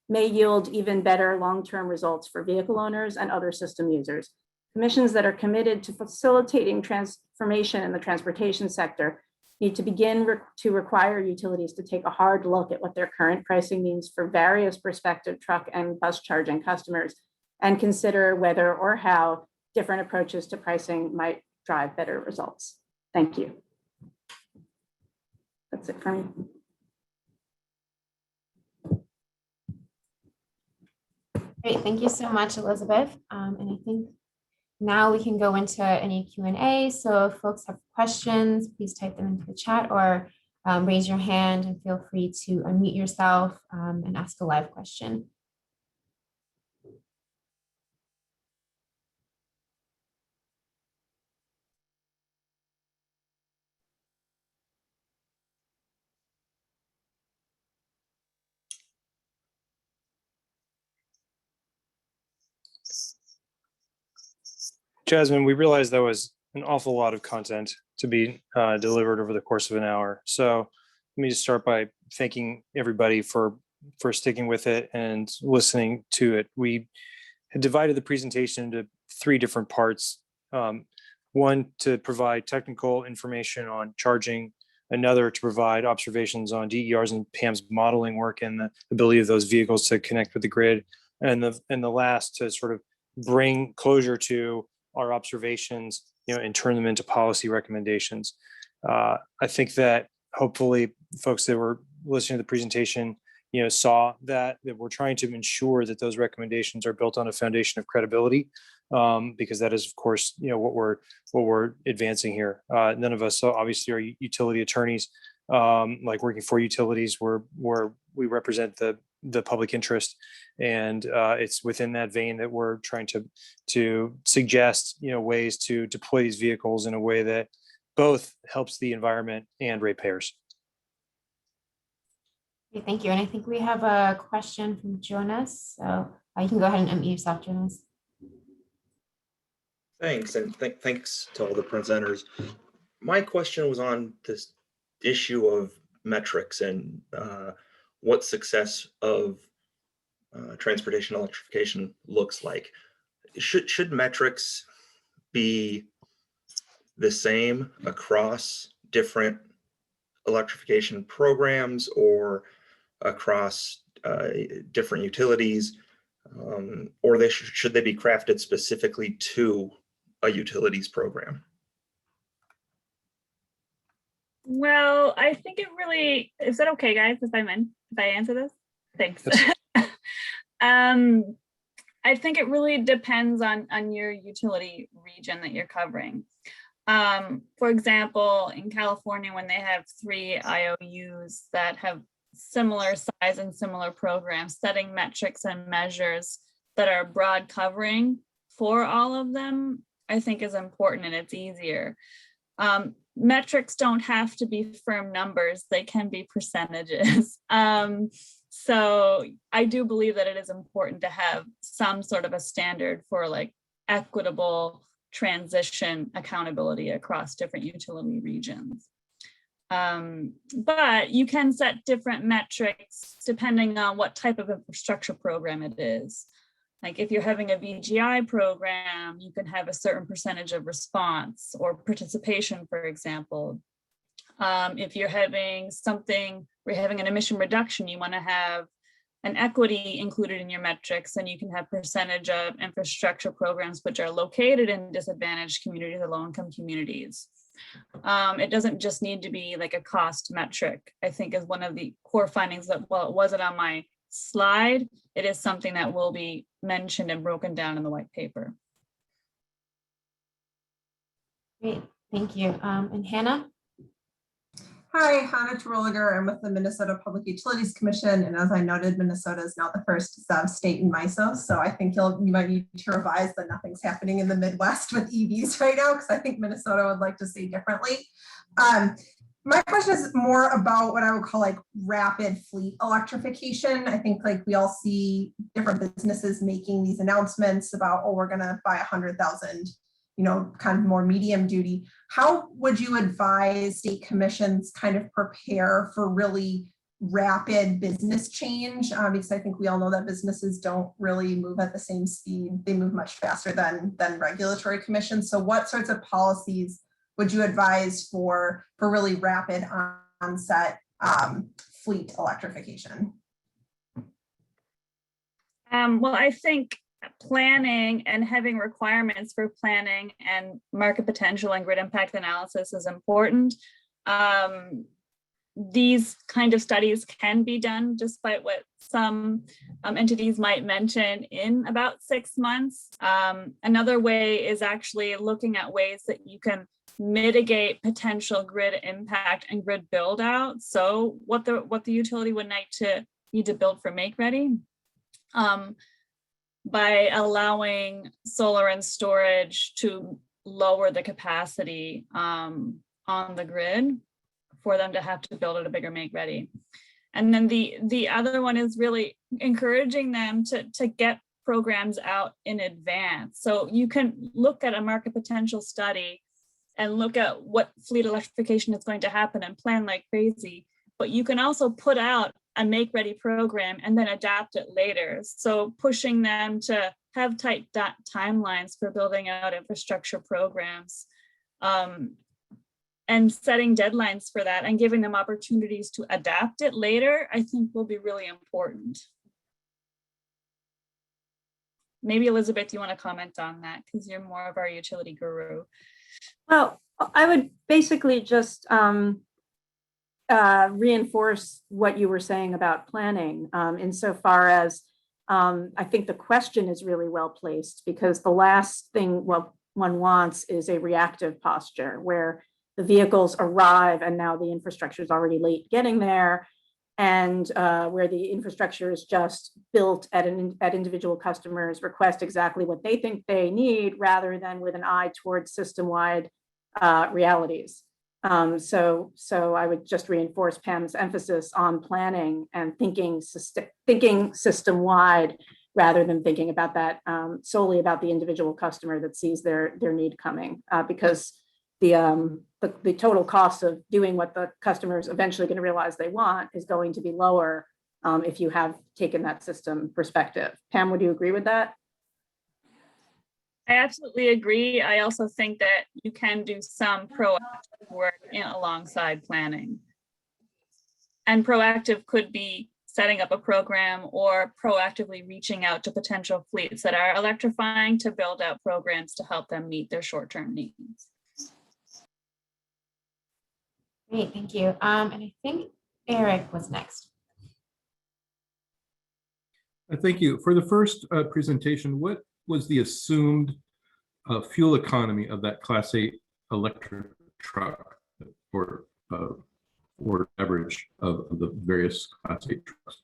S3: may yield even better long-term results for vehicle owners and other system users. Commissions that are committed to facilitating transformation in the transportation sector need to begin to require utilities to take a hard look at what their current pricing means for various prospective truck and bus charging customers and consider whether or how different approaches to pricing might drive better results. Thank you. That's it for me.
S4: Great, thank you so much, Elizabeth. And I think now we can go into any Q&A. So if folks have questions, please type them into the chat or raise your hand and feel free to unmute yourself and ask a live question.
S2: Jasmine, we realized that was an awful lot of content to be delivered over the course of an hour. So let me just start by thanking everybody for sticking with it and listening to it. We had divided the presentation into 3 different parts. One to provide technical information on charging, another to provide observations on DER's and PAM's modeling work and the ability of those vehicles to connect with the grid, and the last to sort of bring closure to our observations, and turn them into policy recommendations. I think that hopefully folks that were listening to the presentation, saw that we're trying to ensure that those recommendations are built on a foundation of credibility, because that is, of course, what we're advancing here. None of us obviously are utility attorneys, like working for utilities, where we represent the public interest, and it's within that vein that we're trying to suggest ways to deploy these vehicles in a way that both helps the environment and ratepayers.
S4: Okay, thank you. And I think we have a question from Jonas. So you can go ahead and unmute yourself, Jonas.
S5: Thanks, and thanks to all the presenters. My question was on this issue of metrics and what success of transportation electrification looks like. Should metrics be the same across different electrification programs or across different utilities, or should they be crafted specifically to a utilities program?
S1: Well, I think it really, is that okay, guys, if I answer this? Thanks. I think it really depends on your utility region that you're covering. For example, in California, when they have 3 IOUs that have similar size and similar programs, setting metrics and measures that are broad covering for all of them, I think is important, and it's easier. Metrics don't have to be firm numbers, they can be percentages. So I do believe that it is important to have some sort of a standard for like equitable transition accountability across different utility regions. But you can set different metrics depending on what type of infrastructure program it is. Like if you're having a VGI program, you can have a certain percentage of response or participation, for example. If you're having something, we're having an emission reduction, you want to have an equity included in your metrics, and you can have percentage of infrastructure programs which are located in disadvantaged communities or low-income communities. It doesn't just need to be like a cost metric, I think is one of the core findings that, while it wasn't on my slide, it is something that will be mentioned and broken down in the white paper.
S4: Great, thank you. And Hannah?
S6: Hi, Hannah Terwilliger. I'm with the Minnesota Public Utilities Commission, and as I noted, Minnesota is now the first state in MISO, so I think you might need to revise that nothing's happening in the Midwest with EVs right now, because I think Minnesota would like to see differently. My question is more about what I would call like rapid fleet electrification. I think like we all see different businesses making these announcements about, oh, we're gonna buy 100,000, kind of more medium duty. How would you advise state commissions kind of prepare for really rapid business change? Because I think we all know that businesses don't really move at the same speed. They move much faster than regulatory commissions. So what sorts of policies would you advise for really rapid onset fleet electrification?
S1: Well, I think planning and having requirements for planning and market potential and grid impact analysis is important. These kind of studies can be done, despite what some entities might mention, in about 6 months. Another way is actually looking at ways that you can mitigate potential grid impact and grid build out. So what the utility would need to build for make ready, by allowing solar and storage to lower the capacity on the grid for them to have to build at a bigger make ready. And then the other one is really encouraging them to get programs out in advance. So you can look at a market potential study and look at what fleet electrification is going to happen and plan like crazy. But you can also put out a make ready program and then adapt it later. So pushing them to have tight timelines for building out infrastructure programs, and setting deadlines for that and giving them opportunities to adapt it later, I think will be really important. Maybe Elizabeth, you want to comment on that because you're more of our utility guru.
S3: Well, I would basically just reinforce what you were saying about planning, insofar as I think the question is really well placed, because the last thing one wants is a reactive posture where the vehicles arrive and now the infrastructure is already late getting there, and where the infrastructure is just built at individual customers' request exactly what they think they need, rather than with an eye towards system-wide realities. So I would just reinforce Pam's emphasis on planning and thinking system-wide, rather than thinking about that solely about the individual customer that sees their need coming, because the total cost of doing what the customer is eventually going to realize they want is going to be lower if you have taken that system perspective. Pam, would you agree with that?
S1: I absolutely agree. I also think that you can do some proactive work alongside planning. And proactive could be setting up a program or proactively reaching out to potential fleets that are electrifying to build out programs to help them meet their short-term needs.
S4: Great, thank you. And I think Eric was next.
S7: Thank you. For the first presentation, what was the assumed fuel economy of that Class 8 electric truck, or average of the various Class 8 trucks?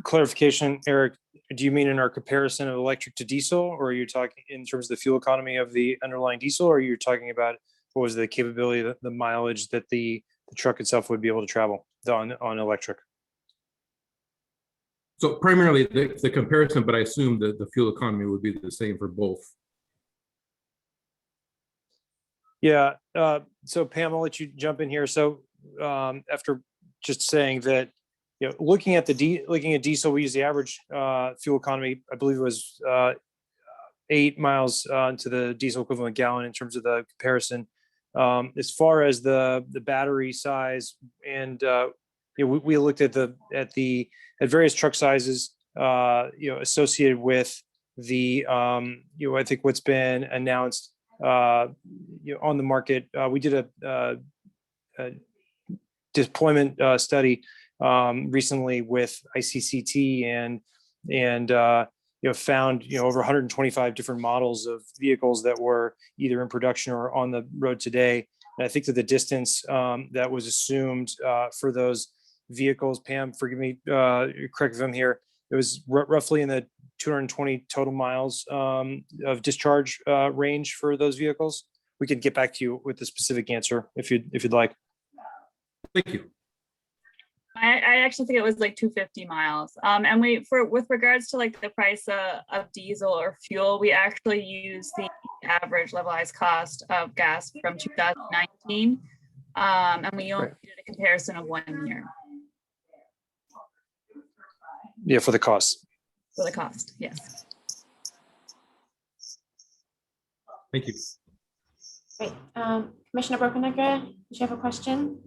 S2: Clarification, Eric, do you mean in our comparison of electric to diesel, or are you talking in terms of the fuel economy of the underlying diesel, or are you talking about what was the capability, the mileage that the truck itself would be able to travel on electric?
S7: So primarily the comparison, but I assume that the fuel economy would be the same for both.
S2: Yeah, so Pam, I'll let you jump in here. So after just saying that, looking at diesel, we use the average fuel economy. I believe it was 8 miles to the diesel equivalent gallon in terms of the comparison. As far as the battery size, and we looked at various truck sizes, associated with the I think what's been announced on the market. We did a deployment study recently with ICCT and found over 125 different models of vehicles that were either in production or on the road today. And I think that the distance that was assumed for those vehicles, Pam, forgive me, correct if I'm here, it was roughly in the 220 total miles of discharge range for those vehicles. We could get back to you with the specific answer if you'd like.
S7: Thank you.
S1: I actually think it was like 250 miles. And with regards to like the price of diesel or fuel, we actually use the average levelized cost of gas from 2019. And we only did a comparison of 1 year.
S2: Yeah, for the cost.
S1: For the cost, yes.
S7: Thank you.
S4: Great. Commissioner Bocanegra, did you have a question?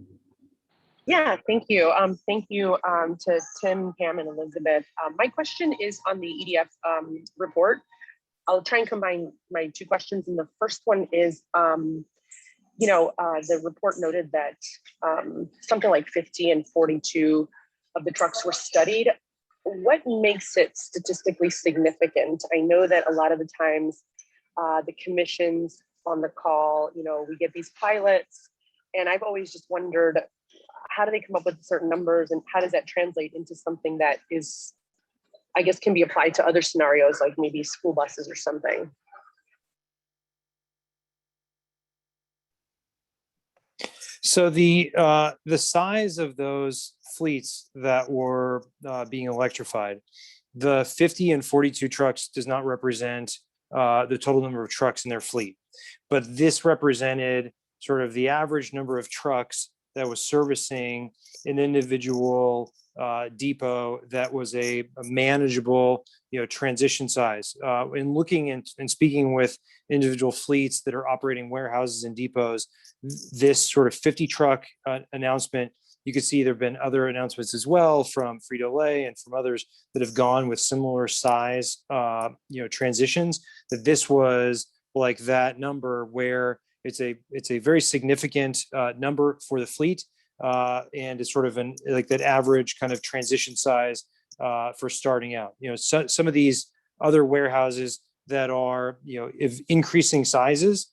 S8: Yeah, thank you. Thank you to Tim, Pam, and Elizabeth. My question is on the EDF report. I'll try and combine my two questions. And the first one is, the report noted that something like 50 and 42 of the trucks were studied. What makes it statistically significant? I know that a lot of the times the commissions on the call, we get these pilots, and I've always just wondered, how do they come up with certain numbers, and how does that translate into something that is, I guess, can be applied to other scenarios, like maybe school buses or something?
S2: So the size of those fleets that were being electrified, the 50 and 42 trucks does not represent the total number of trucks in their fleet, but this represented sort of the average number of trucks that was servicing an individual depot that was a manageable, transition size. In looking and speaking with individual fleets that are operating warehouses and depots, this sort of 50 truck announcement, you can see there have been other announcements as well from Frito-Lay and from others that have gone with similar size, transitions, that this was like that number where it's a very significant number for the fleet, and it's sort of like that average kind of transition size for starting out. Some of these other warehouses that are increasing sizes,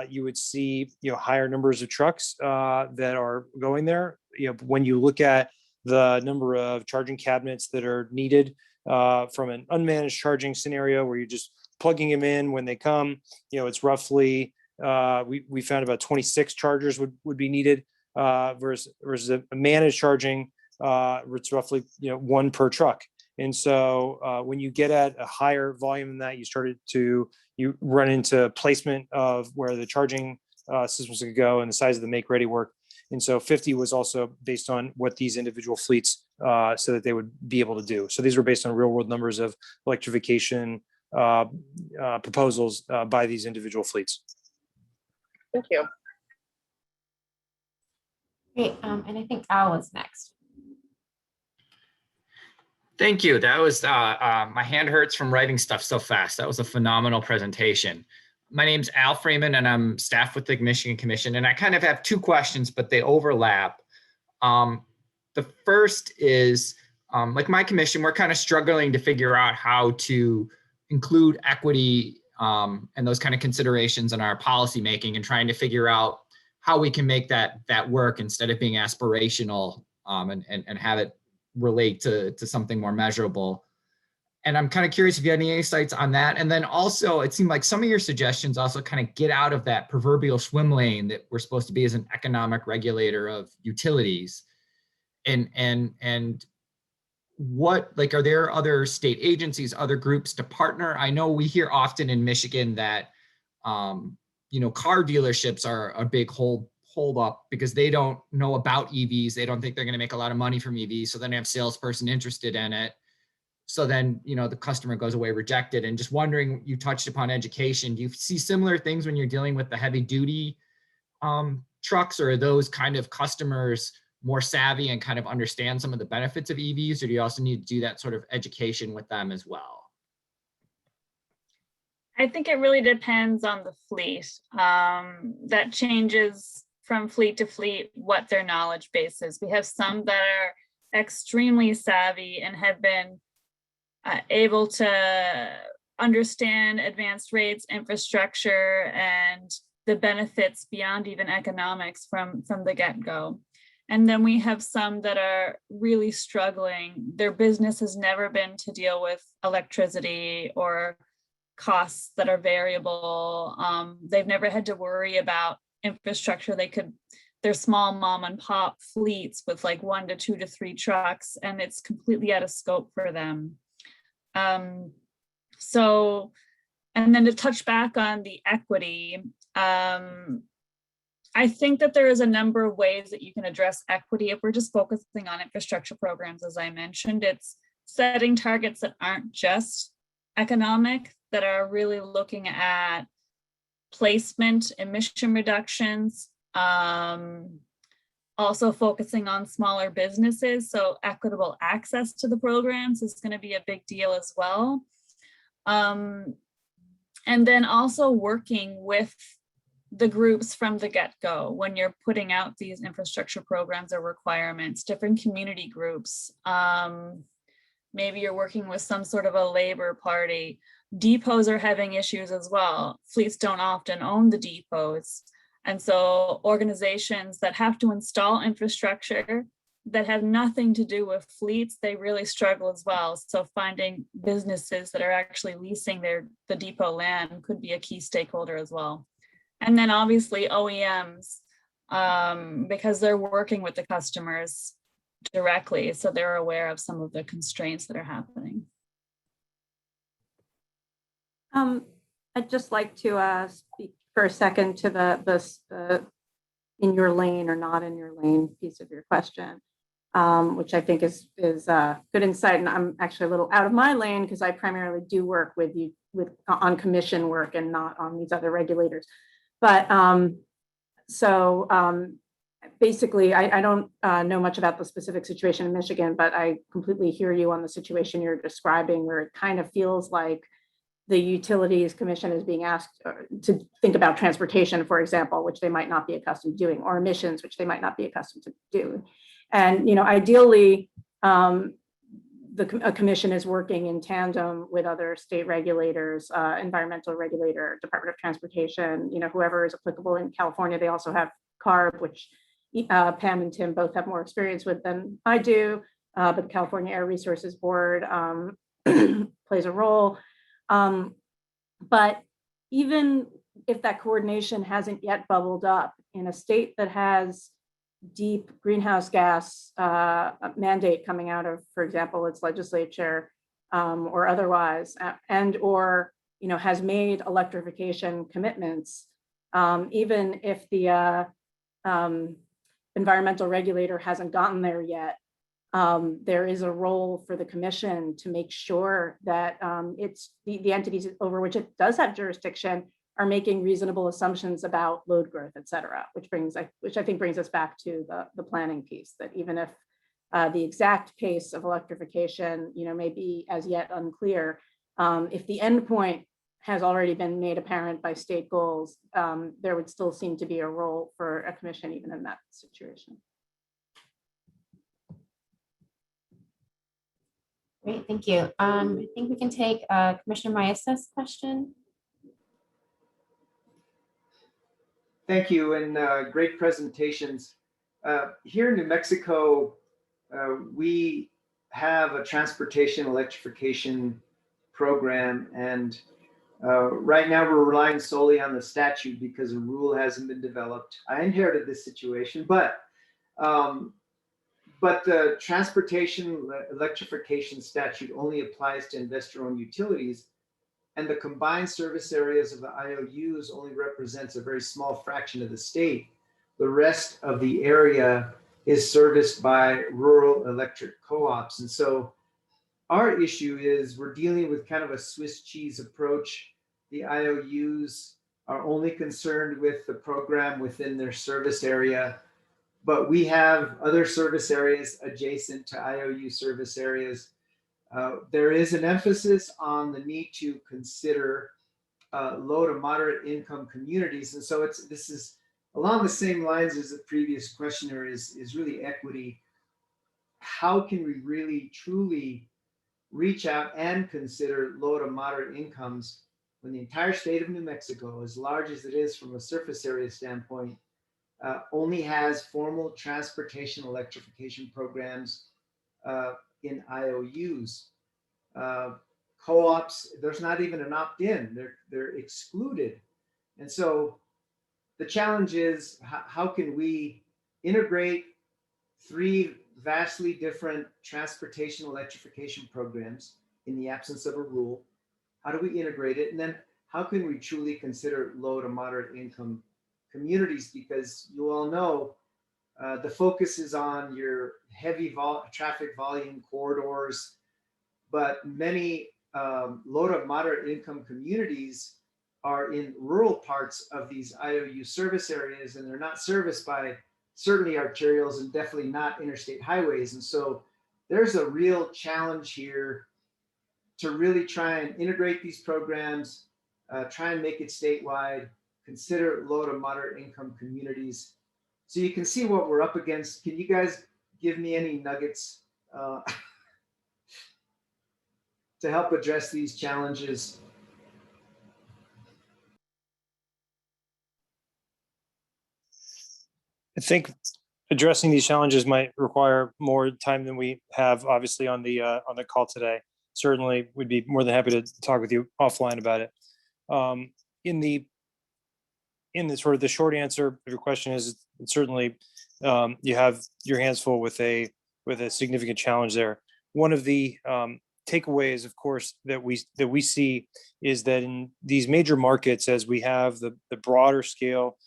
S2: you would see higher numbers of trucks that are going there. When you look at the number of charging cabinets that are needed from an unmanaged charging scenario where you're just plugging them in when they come, it's roughly we found about 26 chargers would be needed versus a managed charging, it's roughly one per truck. And so when you get at a higher volume than that, you run into placement of where the charging systems could go and the size of the make ready work. And so 50 was also based on what these individual fleets so that they would be able to do. So these were based on real world numbers of electrification proposals by these individual fleets.
S8: Thank you.
S4: Great. And I think Al was next.
S9: Thank you. That was, my hand hurts from writing stuff so fast. That was a phenomenal presentation. My name's Al Freeman and I'm staff with the Michigan Commission. And I kind of have two questions, but they overlap. The first is, like my commission, we're kind of struggling to figure out how to include equity and those kind of considerations in our policy making, and trying to figure out how we can make that work instead of being aspirational, and have it relate to something more measurable. And I'm kind of curious if you had any insights on that. And then also, it seemed like some of your suggestions also kind of get out of that proverbial swim lane that we're supposed to be as an economic regulator of utilities. And what, like, are there other state agencies, other groups to partner? I know we hear often in Michigan that, car dealerships are a big hold up because they don't know about EVs. They don't think they're going to make a lot of money from EVs. So then they have a salesperson interested in it. So then, the customer goes away rejected. And just wondering, you touched upon education. Do you see similar things when you're dealing with the heavy duty trucks, or are those kind of customers more savvy and kind of understand some of the benefits of EVs, or do you also need to do that sort of education with them as well?
S1: I think it really depends on the fleet. That changes from fleet to fleet what their knowledge base is. We have some that are extremely savvy and have been able to understand advanced rates, infrastructure, and the benefits beyond even economics from the get-go. And then we have some that are really struggling. Their business has never been to deal with electricity or costs that are variable. They've never had to worry about infrastructure. They're small mom and pop fleets with like 1 to 2 to 3 trucks, and it's completely out of scope for them. So, and then to touch back on the equity, I think that there is a number of ways that you can address equity. If we're just focusing on infrastructure programs, as I mentioned, it's setting targets that aren't just economic, that are really looking at placement, emission reductions, also focusing on smaller businesses. So equitable access to the programs is going to be a big deal as well. And then also working with the groups from the get-go when you're putting out these infrastructure programs or requirements, different community groups. Maybe you're working with some sort of a labor party. Depots are having issues as well. Fleets don't often own the depots. And so organizations that have to install infrastructure that have nothing to do with fleets, they really struggle as well. So finding businesses that are actually leasing the depot land could be a key stakeholder as well. And then obviously OEMs, because they're working with the customers directly, so they're aware of some of the constraints that are happening.
S3: I'd just like to speak for a second to the in your lane or not in your lane piece of your question, which I think is good insight. And I'm actually a little out of my lane because I primarily do work with on commission work and not on these other regulators. But basically, I don't know much about the specific situation in Michigan, but I completely hear you on the situation you're describing, where it kind of feels like the Utilities Commission is being asked to think about transportation, for example, which they might not be accustomed to doing, or emissions, which they might not be accustomed to doing. And ideally, a commission is working in tandem with other state regulators, environmental regulator, Department of Transportation, whoever is applicable in California. They also have CARB, which Pam and Tim both have more experience with than I do, but the California Air Resources Board plays a role. But even if that coordination hasn't yet bubbled up in a state that has deep greenhouse gas mandate coming out of, for example, its legislature or otherwise, or has made electrification commitments, even if the environmental regulator hasn't gotten there yet, there is a role for the commission to make sure that it's the entities over which it does have jurisdiction are making reasonable assumptions about load growth, et cetera, which I think brings us back to the planning piece, that even if the exact pace of electrification, may be as yet unclear, if the endpoint has already been made apparent by state goals, there would still seem to be a role for a commission even in that situation.
S4: Great, thank you. I think we can take Commissioner Maestas' question.
S10: Thank you, and great presentations. Here in New Mexico, we have a transportation electrification program, and right now we're relying solely on the statute because a rule hasn't been developed. I inherited this situation, but the transportation electrification statute only applies to investor-owned utilities, and the combined service areas of the IOUs only represents a very small fraction of the state. The rest of the area is serviced by rural electric co-ops. And so our issue is we're dealing with kind of a Swiss cheese approach. The IOUs are only concerned with the program within their service area, but we have other service areas adjacent to IOU service areas. There is an emphasis on the need to consider low to moderate income communities. And so this is along the same lines as the previous questioner is really equity. How can we really truly reach out and consider low to moderate incomes when the entire state of New Mexico, as large as it is from a surface area standpoint, only has formal transportation electrification programs in IOUs. Co-ops, there's not even an opt-in, they're excluded. And so the challenge is how can we integrate three vastly different transportation electrification programs in the absence of a rule? How do we integrate it? And then how can we truly consider low to moderate income communities? Because you all know the focus is on your heavy traffic volume corridors, but many low to moderate income communities are in rural parts of these IOU service areas, and they're not serviced by certainly arterials and definitely not interstate highways. And so there's a real challenge here to really try and integrate these programs, try and make it statewide, consider low to moderate income communities. So you can see what we're up against. Can you guys give me any nuggets to help address these challenges?
S2: I think addressing these challenges might require more time than we have, obviously, on the call today. Certainly, we'd be more than happy to talk with you offline about it. In the sort of the short answer of your question is certainly you have your hands full with a significant challenge there. One of the takeaways, of course, that we see is that in these major markets, as we have the broader scale,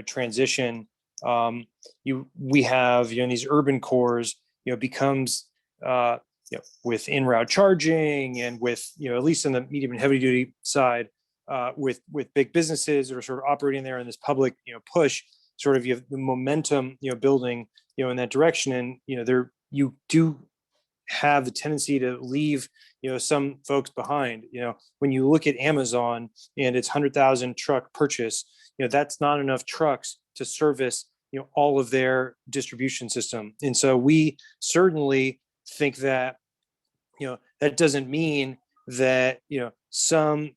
S2: transition, we have, in these urban cores, becomes, with in-route charging and with, at least in the medium and heavy duty side, with big businesses that are sort of operating there in this public, push, sort of you have the momentum, building, in that direction. And, there, you do have the tendency to leave, some folks behind. When you look at Amazon and its 100,000 truck purchase, that's not enough trucks to service, all of their distribution system. And so we certainly think that, that doesn't mean that, some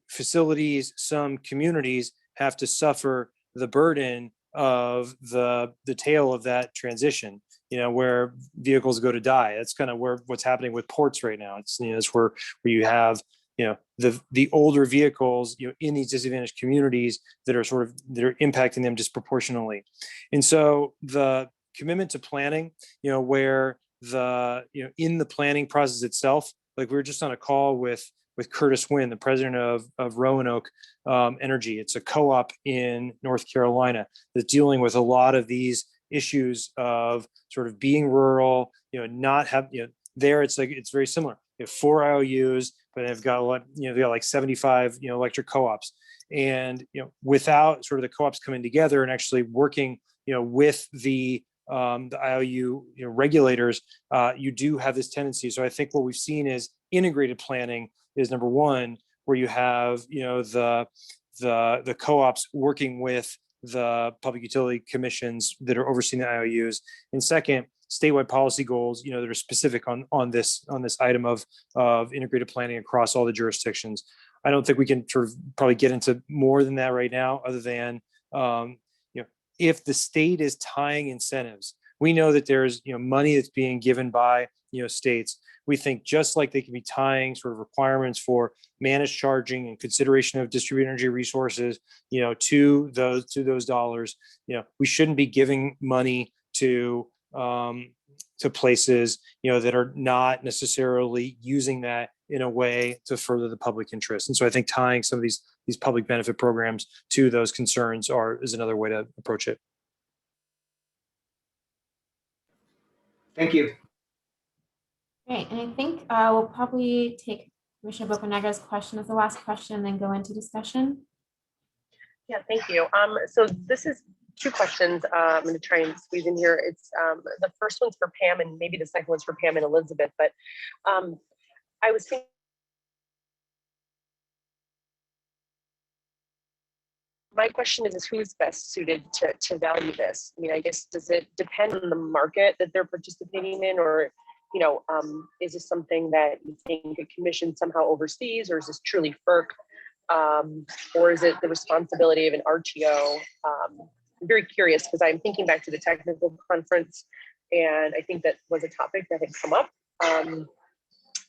S2: facilities, some communities have to suffer the burden of the tail of that transition, where vehicles go to die. That's kind of what's happening with ports right now. It's, it's where you have, the older vehicles, in these disadvantaged communities that are impacting them disproportionately. And so the commitment to planning, where in the planning process itself, like we were just on a call with Curtis Wynn, the president of Roanoke Energy. It's a co-op in North Carolina that's dealing with a lot of these issues of sort of being rural, not have, there it's very similar. You have 4 IOUs, but they've got they've got like 75, electric co-ops. And, without sort of the co-ops coming together and actually working, with the IOU regulators, you do have this tendency. So I think what we've seen is integrated planning is number one, where you have the co-ops working with the public utility commissions that are overseeing the IOUs, and second, statewide policy goals that are specific on this item of integrated planning across all the jurisdictions. I don't think we can sort of probably get into more than that right now, other than if the state is tying incentives, we know that there's money that's being given by states. We think just like they can be tying sort of requirements for managed charging and consideration of distributed energy resources, to those dollars, we shouldn't be giving money to places, that are not necessarily using that in a way to further the public interest. And so I think tying some of these public benefit programs to those concerns is another way to approach it.
S10: Thank you.
S4: Great, and I think we'll probably take Commissioner Bocanegra's question as the last question and then go into discussion.
S8: Yeah, thank you. So this is 2 questions I'm going to try and squeeze in here. It's the first one's for Pam, and maybe the second one's for Pam and Elizabeth. But I was thinking, my question is who's best suited to value this? I mean, I guess, does it depend on the market that they're participating in, or is this something that you think a commission somehow oversees, or is this truly FERC, or is it the responsibility of an RTO? very curious because I'm thinking back to the technical conference, and I think that was a topic that had come up. And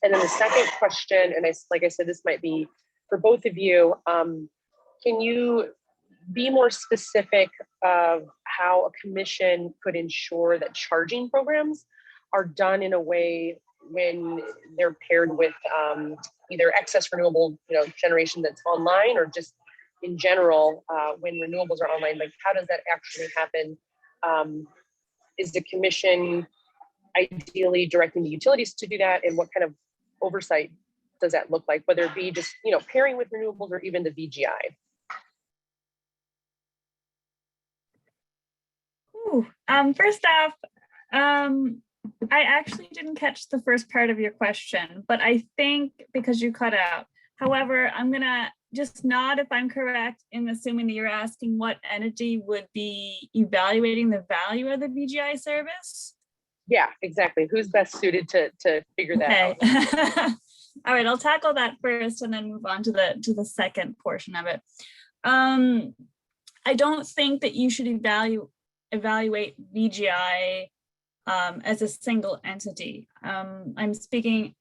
S8: then the second question, and like I said, this might be for both of you. Can you be more specific of how a commission could ensure that charging programs are done in a way when they're paired with either excess renewable generation that's online, or just in general when renewables are online? Like, how does that actually happen? Is the commission ideally directing the utilities to do that, and what kind of oversight does that look like, whether it be just pairing with renewables or even the VGI?
S1: Ooh, first off, I actually didn't catch the first part of your question, but I think because you cut out. However, I'm gonna just nod if I'm correct in assuming that you're asking what entity would be evaluating the value of the VGI service.
S8: Yeah, exactly. Who's best suited to figure that out?
S1: Okay. All right, I'll tackle that first and then move on to the second portion of it. I don't think that you should evaluate VGI as a single entity. I'm speaking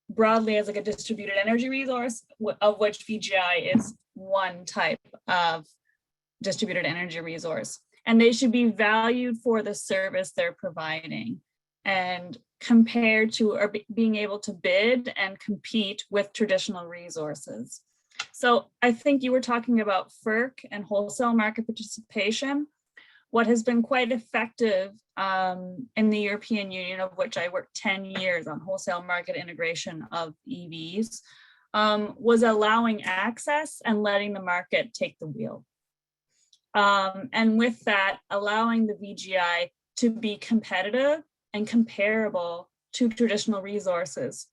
S1: broadly as like a distributed energy resource, of which VGI is one type of distributed energy resource. And they should be valued for the service they're providing and compared to or being able to bid and compete with traditional resources. So I think you were talking about FERC and wholesale market participation. What has been quite effective in the European Union, of which I worked 10 years on wholesale market integration of EVs, was allowing access and letting the market take the wheel. And with that, allowing the VGI to be competitive and comparable to traditional resources.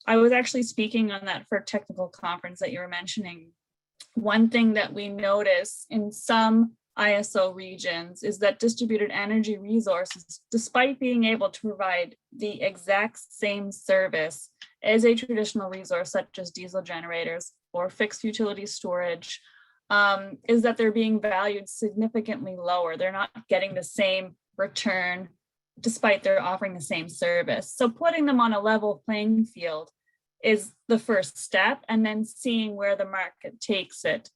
S1: I was actually speaking on that FERC technical conference that you were mentioning. One thing that we notice in some ISO regions is that distributed energy resources, despite being able to provide the exact same service as a traditional resource, such as diesel generators or fixed utility storage, is that they're being valued significantly lower. They're not getting the same return despite they're offering the same service. So putting them on a level playing field is the first step, and then seeing where the market takes it.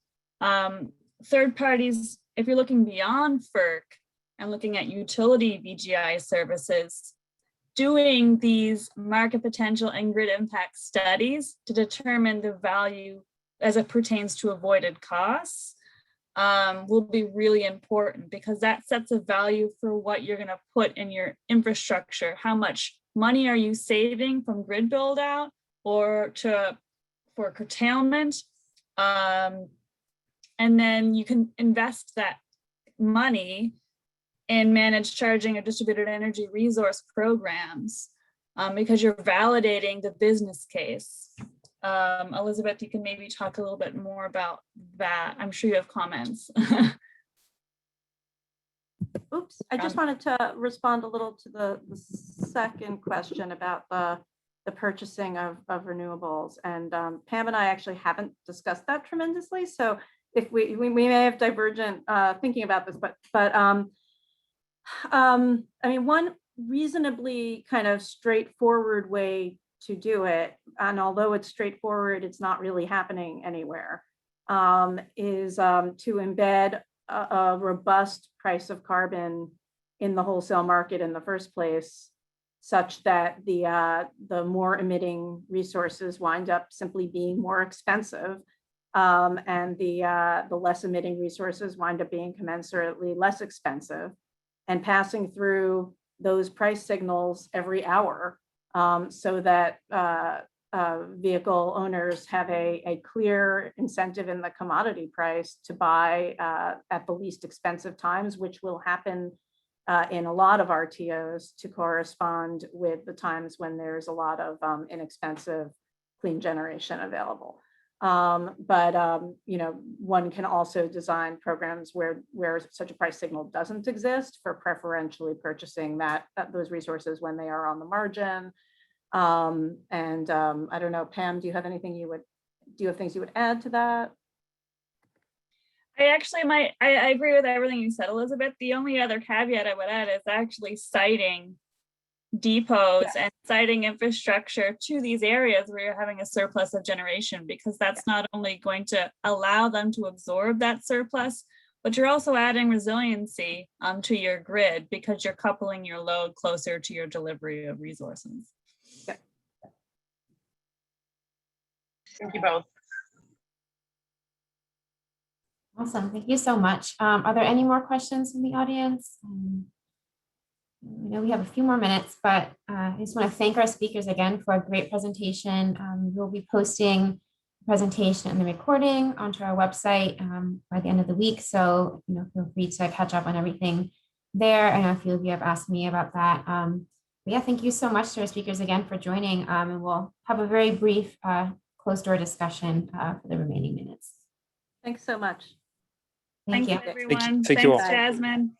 S1: Third parties, if you're looking beyond FERC and looking at utility VGI services, doing these market potential and grid impact studies to determine the value as it pertains to avoided costs will be really important, because that sets a value for what you're going to put in your infrastructure. How much money are you saving from grid build out or for curtailment? And then you can invest that money in managed charging or distributed energy resource programs because you're validating the business case. Elizabeth, you can maybe talk a little bit more about that. I'm sure you have comments.
S3: Oops, I just wanted to respond a little to the second question about the purchasing of renewables. And Pam and I actually haven't discussed that tremendously. So if we may have divergent thinking about this, but I mean, one reasonably kind of straightforward way to do it, and although it's straightforward, it's not really happening anywhere, is to embed a robust price of carbon in the wholesale market in the first place, such that the more emitting resources wind up simply being more expensive, and the less emitting resources wind up being commensurately less expensive, and passing through those price signals every hour, so that vehicle owners have a clear incentive in the commodity price to buy at the least expensive times, which will happen in a lot of RTOs to correspond with the times when there's a lot of inexpensive clean generation available. But you know, one can also design programs where such a price signal doesn't exist, for preferentially purchasing those resources when they are on the margin. I don't know, Pam, do you have things you would add to that?
S1: I agree with everything you said, Elizabeth. The only other caveat I would add is actually citing depots and citing infrastructure to these areas where you're having a surplus of generation, because that's not only going to allow them to absorb that surplus, but you're also adding resiliency to your grid because you're coupling your load closer to your delivery of resources.
S8: Thank you both.
S4: Awesome. Thank you so much. Are there any more questions from the audience? I know we have a few more minutes, but I just want to thank our speakers again for a great presentation. We'll be posting the presentation and the recording onto our website by the end of the week. So, feel free to catch up on everything there. I know a few of you have asked me about that. But yeah, thank you so much to our speakers again for joining. And we'll have a very brief closed door discussion for the remaining minutes.
S3: Thanks so much.
S4: Thank you.
S1: Everyone.
S2: Thank you all.
S1: Thanks, Jasmine.